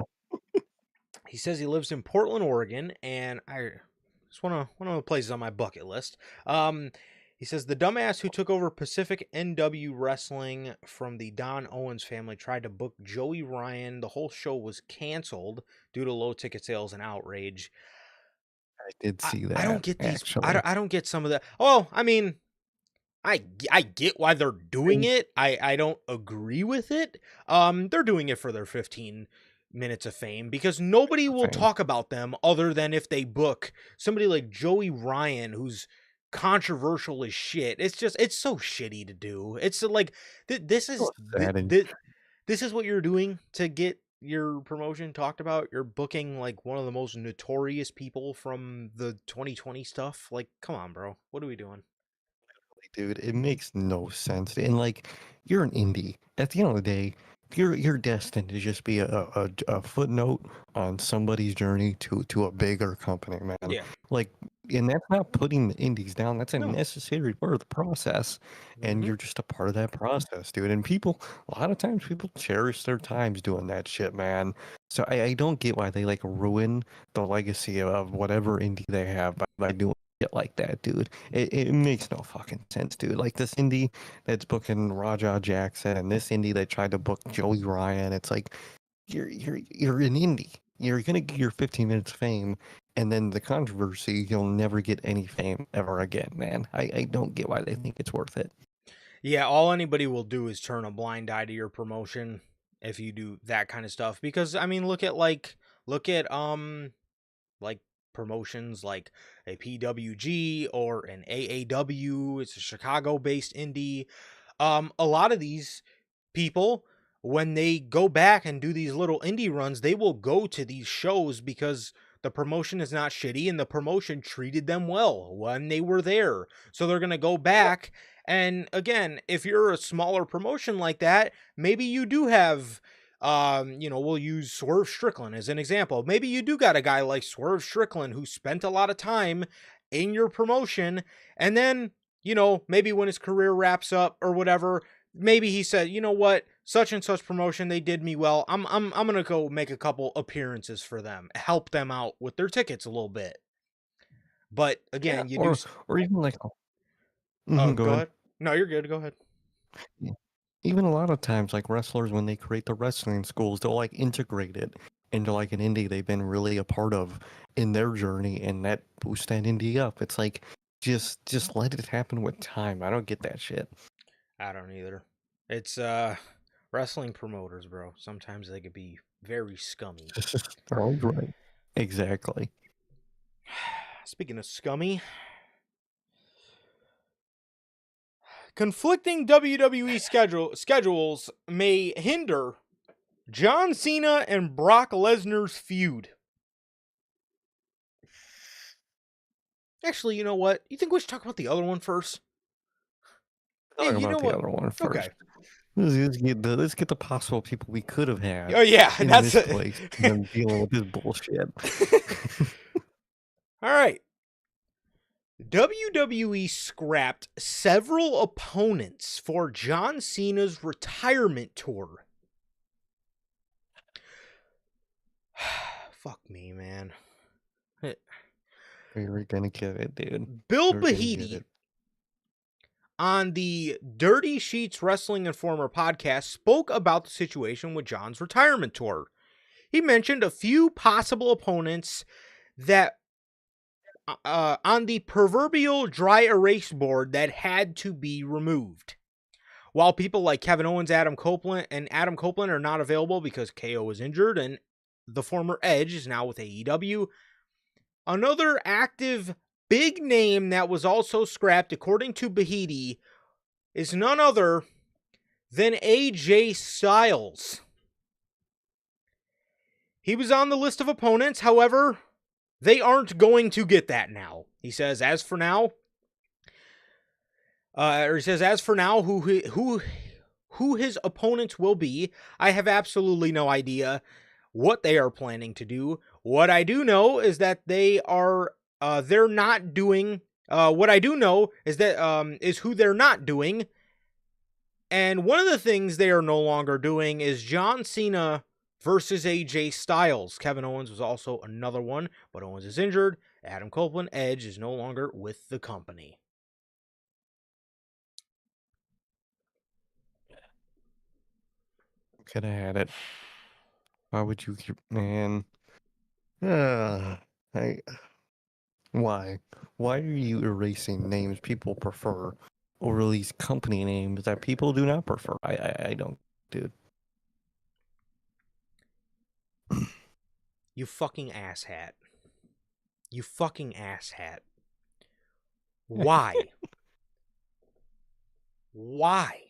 he says he lives in Portland, Oregon, and it's one of the places on my bucket list. He says the dumbass who took over Pacific NW Wrestling from the Don Owens family tried to book Joey Ryan. The whole show was canceled due to low ticket sales and outrage. I did see I don't that, get these. actually. I don't get some of that. Oh, I mean, I get why they're doing it. I don't agree with it. They're doing it for their 15 minutes of fame because nobody will Fame. talk about them other than if they book somebody like Joey Ryan who's controversial as shit. It's so shitty to do. It's like this is So sad and this is what you're doing to get your promotion talked about. You're booking like one of the most notorious people from the 2020 stuff. Like, come on, bro. What are we doing? dude, it makes no sense. And like, you're an indie. At the end of the day, you're destined to just be a footnote on somebody's journey to a bigger company, man. Yeah. Like, and that's not putting the indies down. That's a No. necessary part of the process, and Mm-hmm. you're just a part of that process, dude. And people, a lot of times, people cherish their times doing that shit, man. So I don't get why they like ruin the legacy of whatever indie they have by doing shit like that, dude. It makes no fucking sense, dude. Like this indie that's booking Raja Jackson and this indie that tried to book Joey Ryan. It's like you're an indie. You're gonna get your 15 minutes of fame, and then the controversy, you'll never get any fame ever again, man. I don't get why they think it's worth it. Yeah, all anybody will do is turn a blind eye to your promotion if you do that kind of stuff. Because I mean, look at like promotions like a PWG or an AAW. It's a Chicago-based indie. A lot of these people, when they go back and do these little indie runs, they will go to these shows because the promotion is not shitty and the promotion treated them well when they were there. So they're going to go back. And again, if you're a smaller promotion like that, maybe you do have we'll use Swerve Strickland as an example. Maybe you do got a guy like Swerve Strickland who spent a lot of time in your promotion, and then, maybe when his career wraps up or whatever, maybe he said, you know what, such and such promotion, they did me well. I'm gonna go make a couple appearances for them, help them out with their tickets a little bit. But Yeah, again, you do. or even like, Oh, go go ahead. ahead. No, you're good. Go ahead. Yeah. Even a lot of times, like wrestlers, when they create the wrestling schools, they'll like integrate it into like an indie they've been really a part of in their journey, and that boosts that indie up. It's like just let it happen with time. I don't get that shit. I don't either. It's wrestling promoters, bro. Sometimes they could be very scummy. Oh, right. Exactly. Speaking of scummy, Conflicting WWE schedules may hinder John Cena and Brock Lesnar's feud. Actually, you know what? You think we should talk about the other one first? Talk about the other one first. Okay. Let's get the possible people we could have had. Oh yeah, in that's this place. And then dealing with this bullshit. All right. WWE scrapped several opponents for John Cena's retirement tour. Fuck me, man. You're gonna get it, dude. Bill Bahidi on the Dirty Sheets Wrestling Informer podcast spoke about the situation with John's retirement tour. He mentioned a few possible opponents that on the proverbial dry erase board that had to be removed. While people like Kevin Owens, Adam Copeland are not available because KO is injured and the former Edge is now with AEW, another active big name that was also scrapped, according to Bahidi, is none other than AJ Styles. He was on the list of opponents, however, they aren't going to get that now. He says, as for now, who his opponents will be, I have absolutely no idea what they are planning to do. What I do know is that they're not doing. What I do know is that is who they're not doing. And one of the things they are no longer doing is John Cena versus AJ Styles. Kevin Owens was also another one, but Owens is injured. Adam Copeland, Edge, is no longer with the company. Could have had it. Why would you keep, man? Why? Why are you erasing names people prefer over these company names that people do not prefer? I don't, dude. You fucking asshat. You fucking asshat. Why? Why?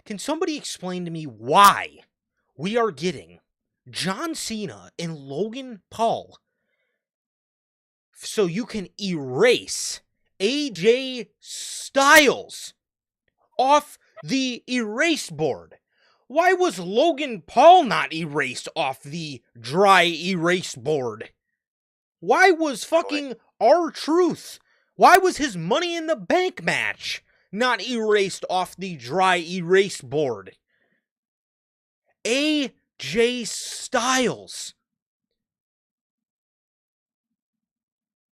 Can somebody explain to me why we are getting John Cena and Logan Paul so you can erase AJ Styles off the erase board? Why was Logan Paul not erased off the dry erase board? Why was fucking R-Truth? Why was his Money in the Bank match not erased off the dry erase board? AJ Styles.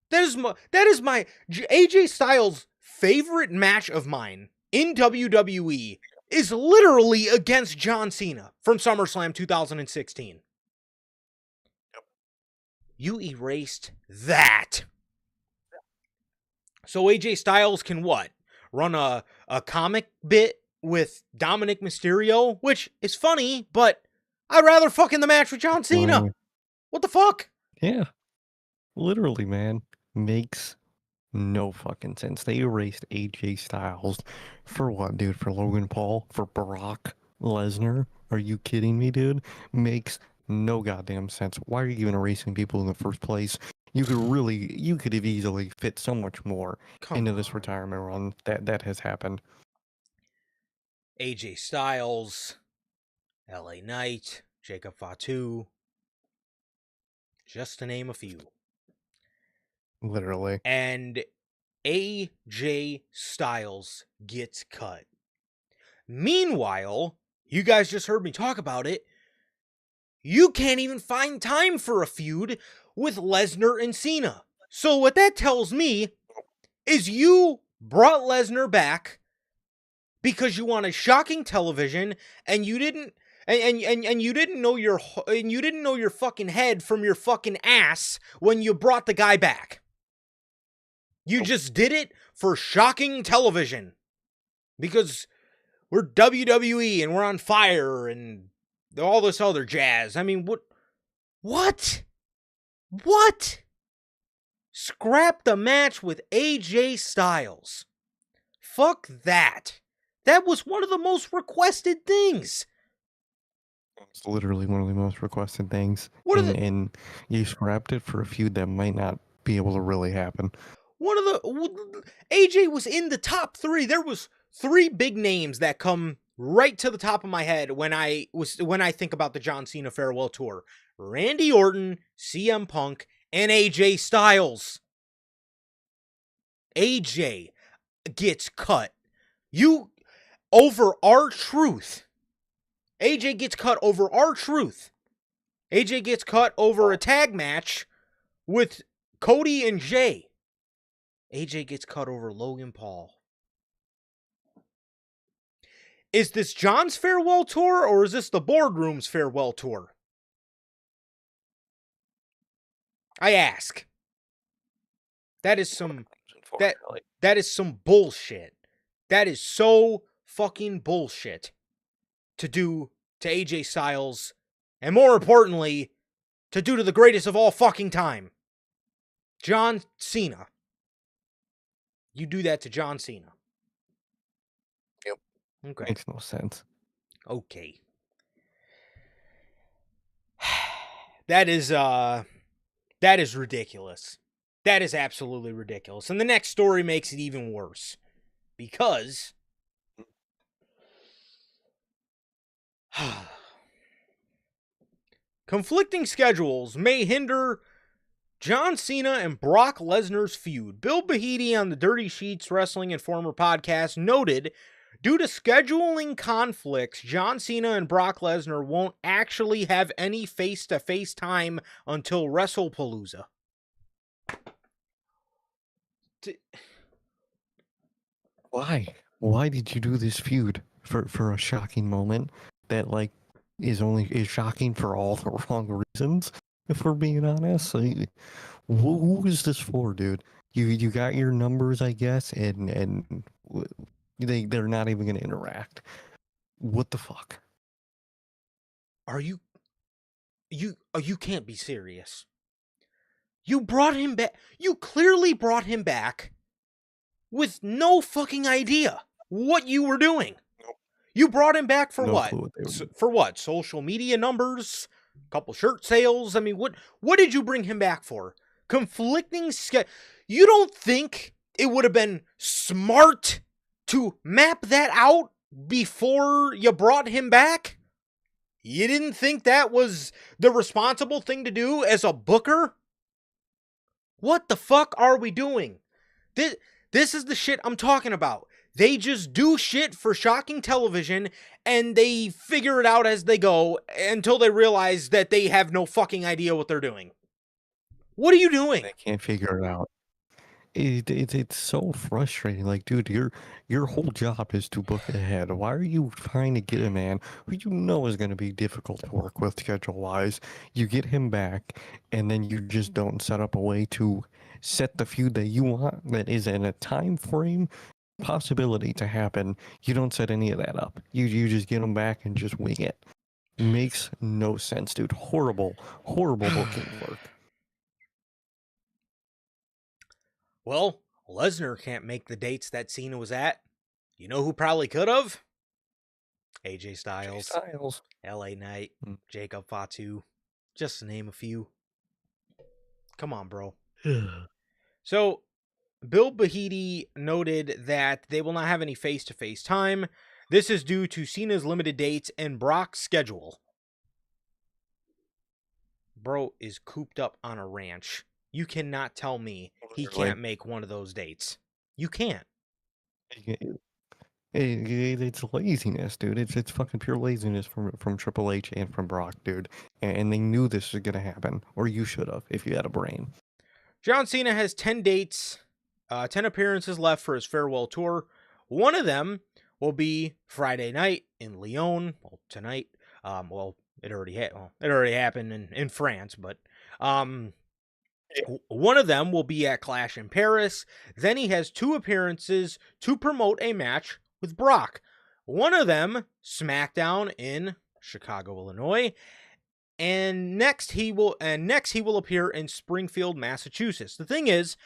That is my AJ Styles' favorite match of mine in WWE is literally against John Cena from SummerSlam 2016. Yep. You erased that. So AJ Styles can what? Run a comic bit with Dominic Mysterio, which is funny, but I'd rather fuck in the match with John Cena. What the fuck? Yeah. Literally, man. Makes no fucking sense. They erased AJ Styles for what, dude? For Logan Paul? For Brock Lesnar? Are you kidding me, dude? Makes no goddamn sense. Why are you even erasing people in the first place? You could have easily fit so much more into this retirement run that has happened. AJ Styles, LA Knight, Jacob Fatu, just to name a few. Literally. And AJ Styles gets cut. Meanwhile, you guys just heard me talk about it. You can't even find time for a feud with Lesnar and Cena. So what that tells me is you brought Lesnar back because you wanted shocking television and you didn't you didn't know your fucking head from your fucking ass when you brought the guy back. You just did it for shocking television because we're WWE and we're on fire and all this other jazz. I mean, what? Scrap the match with AJ Styles. Fuck that. That was one of the most requested things. It's literally one of the most requested things. What are the And you scrapped it for a feud that might not be able to really happen. one of the AJ was in the top 3. There was 3 big names that come right to the top of my head when I think about the John Cena farewell tour. Randy Orton, CM Punk, and AJ Styles. AJ gets cut. Over R-Truth. AJ gets cut over R-Truth. AJ gets cut over a tag match with Cody and Jay. AJ gets cut over Logan Paul. Is this John's farewell tour or is this the boardroom's farewell tour? I ask. That is some that is some bullshit. That is so fucking bullshit to do to AJ Styles, and more importantly, to do to the greatest of all fucking time, John Cena. You do that to John Cena. Yep. Okay. Makes no sense. Okay. That is ridiculous. That is absolutely ridiculous. And the next story makes it even worse. Because conflicting schedules may hinder John Cena and Brock Lesnar's feud. Bill Bahidi on the Dirty Sheets Wrestling and Former podcast noted, due to scheduling conflicts, John Cena and Brock Lesnar won't actually have any face-to-face time until WrestlePalooza. Why? Why did you do this feud for a shocking moment that is shocking for all the wrong reasons? If we're being honest, who is this for, dude? You got your numbers, I guess, and they're not even gonna interact. What the fuck? You can't be serious. You brought him back. You clearly brought him back with no fucking idea what you were doing. Nope. You brought him back for No what? clue what they were doing. For what? Social media numbers? Couple shirt sales? I mean, what did you bring him back for? Conflicting You don't think it would have been smart to map that out before you brought him back? You didn't think that was the responsible thing to do as a booker? What the fuck are we doing? This is the shit I'm talking about. They just do shit for shocking television and they figure it out as they go until they realize that they have no fucking idea what they're doing. What are you doing? They can't figure it out. It's so frustrating. Like, dude, your whole job is to book ahead. Why are you trying to get a man who you know is going to be difficult to work with schedule-wise? You get him back, and then you just don't set up a way to set the feud that you want that is in a time frame possibility to happen. You don't set any of that up. You just get him back and just wing it. Makes no sense, dude. Horrible booking work. Well, Lesnar can't make the dates that Cena was at. You know who probably could have? AJ Styles, LA Knight, Jacob Fatu, just to name a few. Come on, bro. So, Bill Bahidi noted that they will not have any face-to-face time. This is due to Cena's limited dates and Brock's schedule. Bro is cooped up on a ranch. You cannot tell me he can't make one of those dates. You can't. It's laziness, dude. It's fucking pure laziness from Triple H and from Brock, dude. And they knew this was gonna happen, or you should have if you had a brain. John Cena has 10 dates, 10 appearances left for his farewell tour. One of them will be Friday night in Lyon. Well, tonight. It already happened in France, but one of them will be at Clash in Paris. Then he has 2 appearances to promote a match with Brock. One of them, SmackDown in Chicago, Illinois. And next he will appear in Springfield, Massachusetts. The thing is,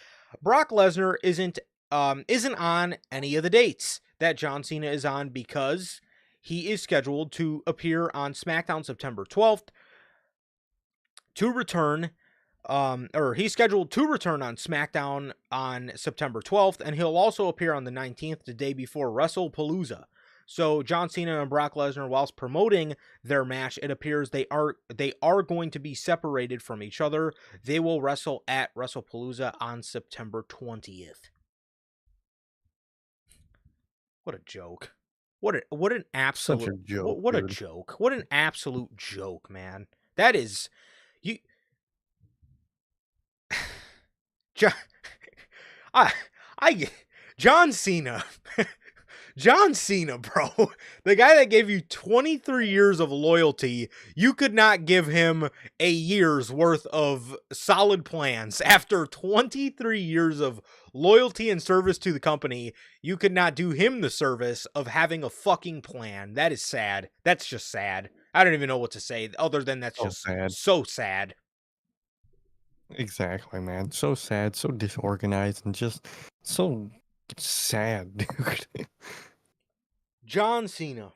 Brock Lesnar isn't isn't on any of the dates that John Cena is on, because he is scheduled to appear on SmackDown September 12th to return. Or he's scheduled to return on SmackDown on September 12th, and he'll also appear on the 19th, the day before WrestlePalooza. So John Cena and Brock Lesnar, whilst promoting their match, it appears they are going to be separated from each other. They will wrestle at WrestlePalooza on September 20th. What a joke. What an absolute Such a joke, what a dude. joke. What an absolute joke, man. That is you John, I John Cena. John Cena, bro. The guy that gave you 23 years of loyalty, you could not give him a year's worth of solid plans. After 23 years of loyalty and service to the company, you could not do him the service of having a fucking plan. That is sad. That's just sad. I don't even know what to say other than that's So just sad. so sad. Exactly, man. So sad, so disorganized, and just so sad, dude. John Cena,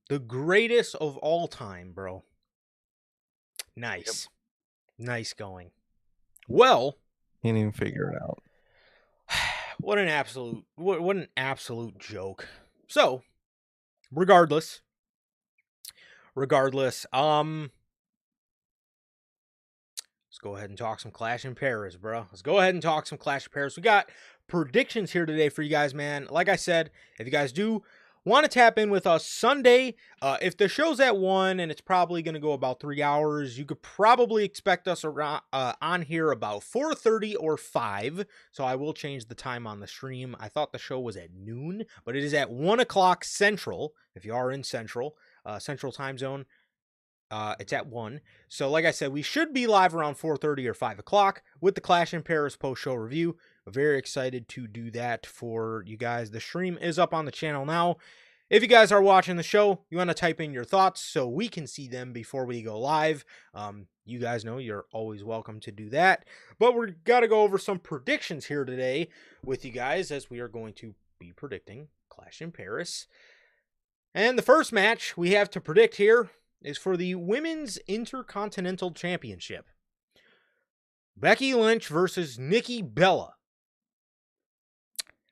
the greatest of all time, bro. Nice. Nice going. Well, Can't even figure it out. what an absolute joke. So, regardless, let's go ahead and talk some Clash in Paris, bro. Let's go ahead and talk some Clash in Paris. We got predictions here today for you guys, man. Like I said, if you guys do want to tap in with us Sunday, if the show's at 1 and it's probably going to go about 3 hours, you could probably expect us around on here about 4:30 or 5. So I will change the time on the stream. I thought the show was at noon, but it is at 1 o'clock Central. If you are in Central time zone, it's at 1. So like I said, we should be live around 4:30 or 5 o'clock with the Clash in Paris post-show review. Very excited to do that for you guys. The stream is up on the channel now. If you guys are watching the show, you want to type in your thoughts so we can see them before we go live. You guys know you're always welcome to do that. But we're got to go over some predictions here today with you guys, as we are going to be predicting Clash in Paris. And the first match we have to predict here is for the Women's Intercontinental Championship. Becky Lynch versus Nikki Bella.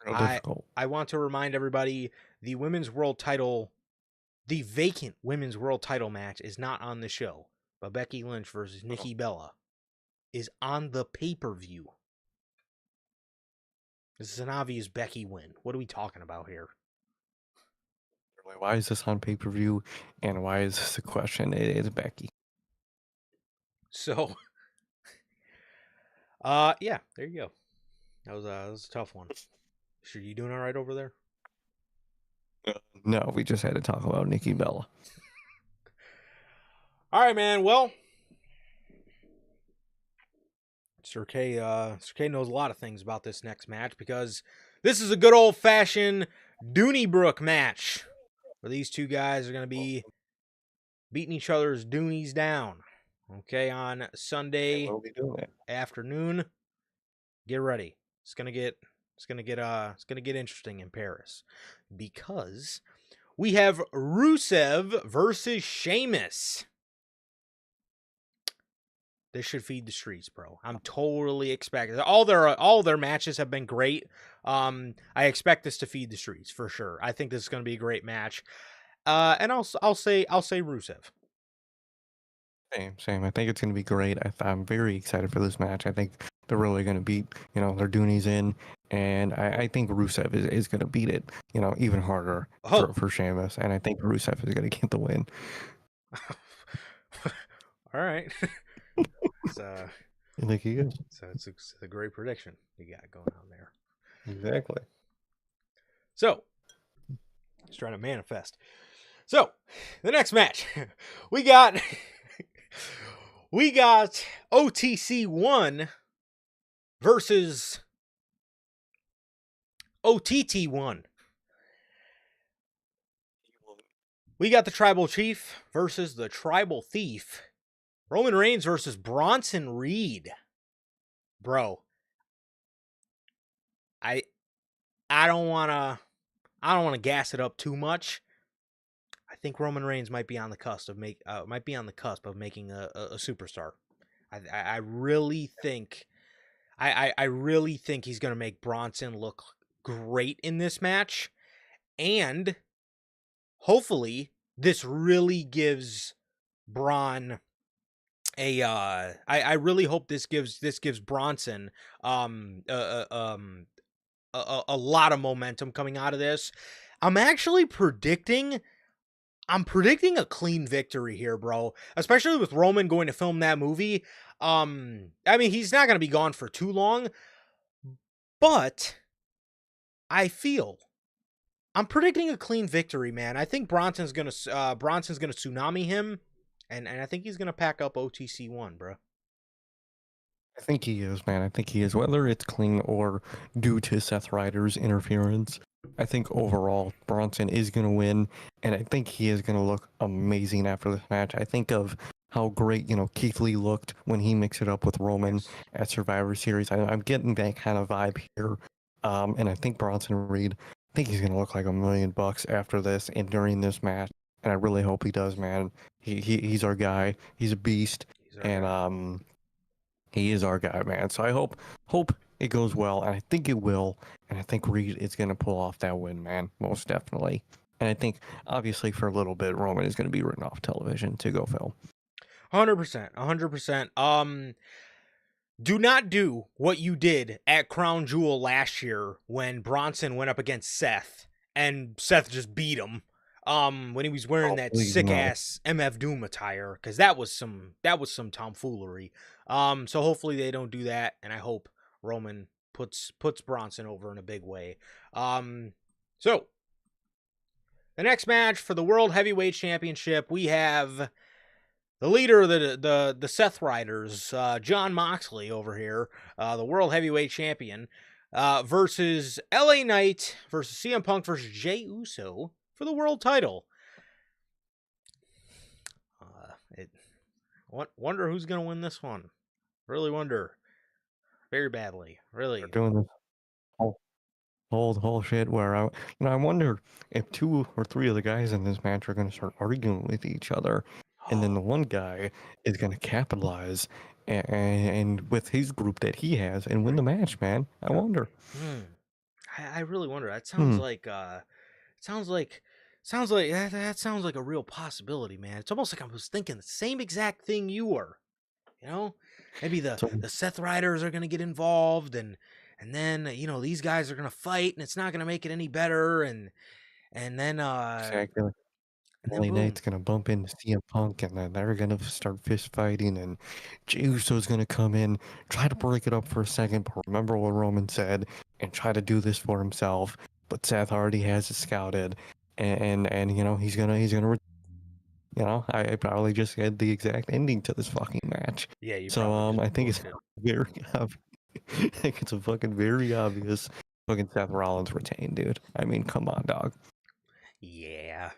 I want to remind everybody, the women's world title, the vacant women's world title match is not on the show, but Becky Lynch versus Nikki Bella is on the pay-per-view. This is an obvious Becky win. What are we talking about here? Why is this on pay-per-view, and why is this a question? It is Becky. So, yeah, there you go. That was a tough one. Sure, you doing all right over there? No, we just had to talk about Nikki Bella. All right, man. Well, Sir K knows a lot of things about this next match, because this is a good old-fashioned Donnybrook match where these two guys are going to be beating each other's Doonies down. Okay, on Sunday afternoon. Get ready. It's gonna get interesting in Paris, because we have Rusev versus Sheamus. This should feed the streets, bro. I'm totally expecting all their matches have been great. I expect this to feed the streets for sure. I think this is going to be a great match. And I'll say Rusev. Same. I think it's going to be great. I'm very excited for this match. I think they're really going to beat, their Doonies in, and I think Rusev is going to beat it, even harder for Sheamus, and I think Rusev is going to get the win. All right. I think he is. So it's a great prediction you got going on there. Exactly. So, just trying to manifest. So, the next match, we got OTC1 versus OTT1. We got the Tribal Chief versus the Tribal Thief. Roman Reigns versus Bronson Reed. Bro, I don't want to gas it up too much. I think Roman Reigns might be on the cusp of making a superstar. I really think I really think he's going to make Bronson look great in this match, and hopefully this really gives Braun I really hope this gives Bronson um uh, uh, um a lot of momentum coming out of this. I'm actually predicting I'm predicting a clean victory here, bro. Especially with Roman going to film that movie. I mean, he's not going to be gone for too long, but I feel I'm predicting a clean victory, man. I think Bronson's gonna tsunami him, and I think he's gonna pack up OTC one, bro. I think he is, man. I think he is. Whether it's clean or due to Seth Ryder's interference, I think overall Bronson is going to win, and I think he is going to look amazing after this match. I think of how great, Keith Lee looked when he mixed it up with Roman Yes, at Survivor Series. I'm getting that kind of vibe here. And I think Bronson Reed, I think he's going to look like $1 million after this and during this match. And I really hope he does, man. He's our guy. He's a beast. he's our And guy. he is our guy, man. So I hope it goes well, and I think it will. And I think Reed is going to pull off that win, man, most definitely. And I think, obviously, for a little bit, Roman is going to be written off television to go film. 100%, 100%. Do not do what you did at Crown Jewel last year when Bronson went up against Seth and Seth just beat him. When he was wearing Oh, that please, sick no. ass MF Doom attire, because that was some tomfoolery. So hopefully they don't do that, and I hope Roman puts Bronson over in a big way. So the next match for the World Heavyweight Championship, we have the leader of the Seth Riders, John Moxley over here, the World Heavyweight Champion, versus LA Knight versus CM Punk versus Jey Uso for the world title. It wonder who's gonna win this one. Really wonder very badly. They're Really. doing this whole shit where I wonder if two or three of the guys in this match are going to start arguing with each other, and then Oh, the one guy is going to capitalize and with his group that he has and win the match, man. I wonder. hmm. I really wonder. That sounds Hmm. like sounds like that sounds like a real possibility, man. It's almost like I was thinking the same exact thing you were. You know, maybe the So the Seth Riders are gonna get involved, and then these guys are gonna fight, and it's not gonna make it any better, and then exactly. and then LA boom, Knight's gonna bump into CM Punk, and then they're gonna start fist fighting, and Jey Uso's gonna come in, try to break it up for a second, but remember what Roman said, and try to do this for himself. But Seth already has it scouted, and I probably just had the exact ending to this fucking match. yeah, you So probably just I think it's booked it. very I think it's a fucking very obvious fucking Seth Rollins retain, dude. I mean, come on, dog. Yeah,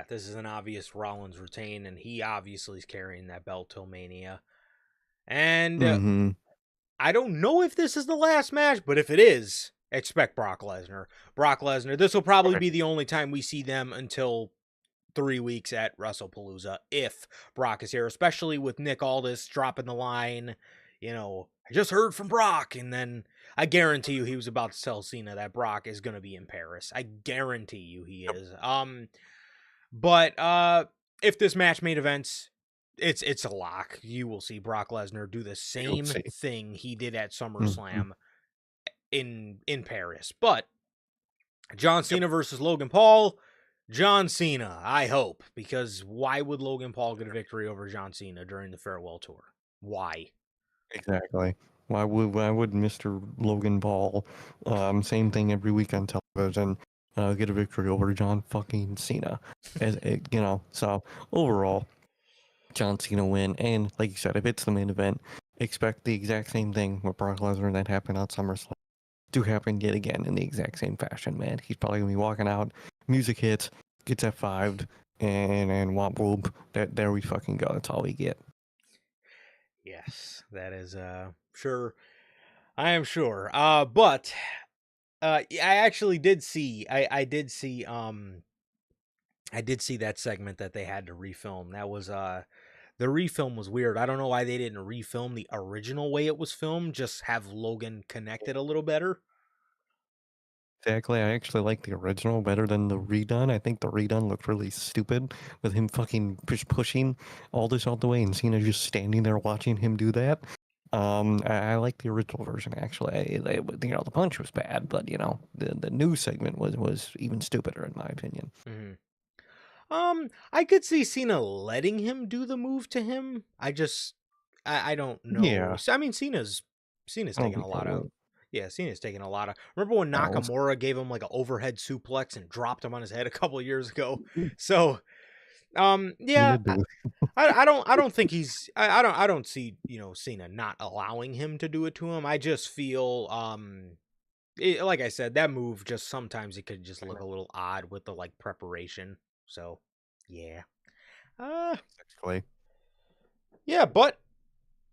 this is an obvious Rollins retain, and he obviously is carrying that belt till Mania. And Mm-hmm. I don't know if this is the last match, but if it is, expect Brock Lesnar. Brock Lesnar. This will probably Okay. be the only time we see them until 3 weeks at WrestlePalooza if Brock is here, especially with Nick Aldis dropping the line, I just heard from Brock, and then I guarantee you he was about to tell Cena that Brock is going to be in Paris. I guarantee you he is. But if this match made events, it's a lock. You will see Brock Lesnar do the You'll same see. thing he did at Mm-hmm. SummerSlam in Paris. But John Yep. Cena versus Logan Paul. John Cena, I hope, because why would Logan Paul get a victory over John Cena during the farewell tour? Why? Exactly. Why would Mr. Logan Paul, same thing every week on television, get a victory over John fucking Cena? So overall, John Cena win, and like you said, if it's the main event, expect the exact same thing with Brock Lesnar that happened on SummerSlam to happen yet again in the exact same fashion, man. He's probably gonna be walking out, music hits, gets F5'd, and womp whoop. There we fucking go. That's all we get. Yes, that is sure. I am sure. But I actually did see. I did see. I did see that segment that they had to refilm. That was the refilm was weird. I don't know why they didn't refilm the original way it was filmed. Just have Logan connected a little better. Exactly. I actually like the original better than the redone. I think the redone looked really stupid with him fucking pushing all this out the way and Cena just standing there watching him do that. I like the original version actually. The punch was bad, but the new segment was even stupider in my opinion. Mm-hmm. I could see Cena letting him do the move to him. I don't know. Yeah, I mean, Cena's I don't taking a think I lot of. would. Yeah, Cena's taking a lot of. Remember when Else. Nakamura gave him like an overhead suplex and dropped him on his head a couple of years ago? So, yeah, Cena do it. I don't think he's. I don't see Cena not allowing him to do it to him. I just feel like I said, that move just sometimes it could just look a little odd with the like preparation. So, yeah. Uh, Exactly. yeah, but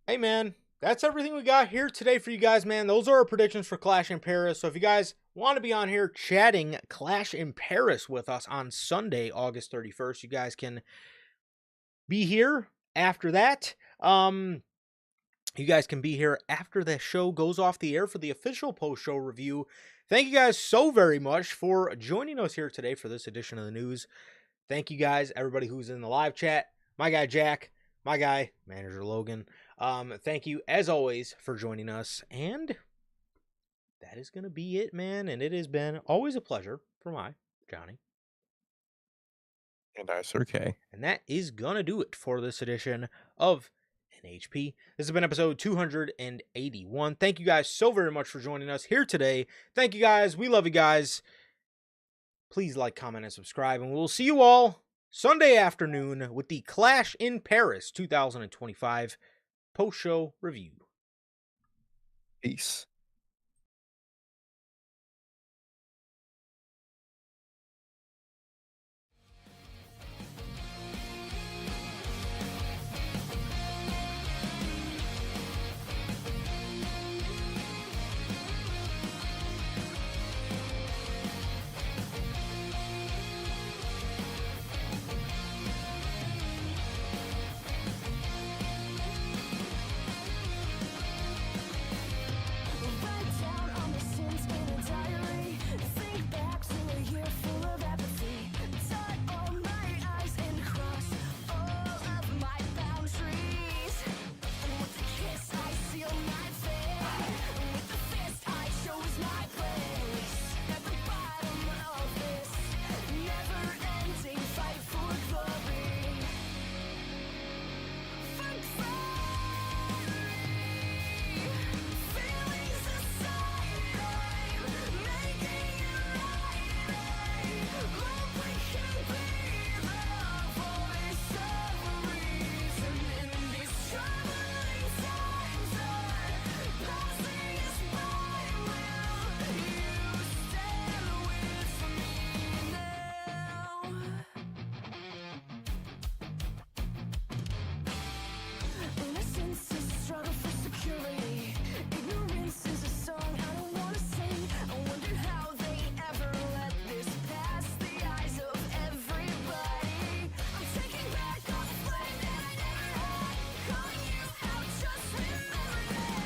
hey, man, that's everything we got here today for you guys, man. Those are our predictions for Clash in Paris. So if you guys want to be on here chatting Clash in Paris with us on Sunday, August 31st, you guys can be here after that. You guys can be here after the show goes off the air for the official post-show review. Thank you guys so very much for joining us here today for this edition of the news. Thank you guys, everybody who's in the live chat. My guy Jack, my guy Manager Logan. Thank you as always for joining us, and that is gonna be it, man. And it has been always a pleasure for my Johnny. And I Sir K. And that is gonna do it for this edition of NHP. This has been episode 281. Thank you guys so very much for joining us here today. Thank you guys. We love you guys. Please like, comment, and subscribe, and we'll see you all Sunday afternoon with the Clash in Paris 2025 post-show review. Peace.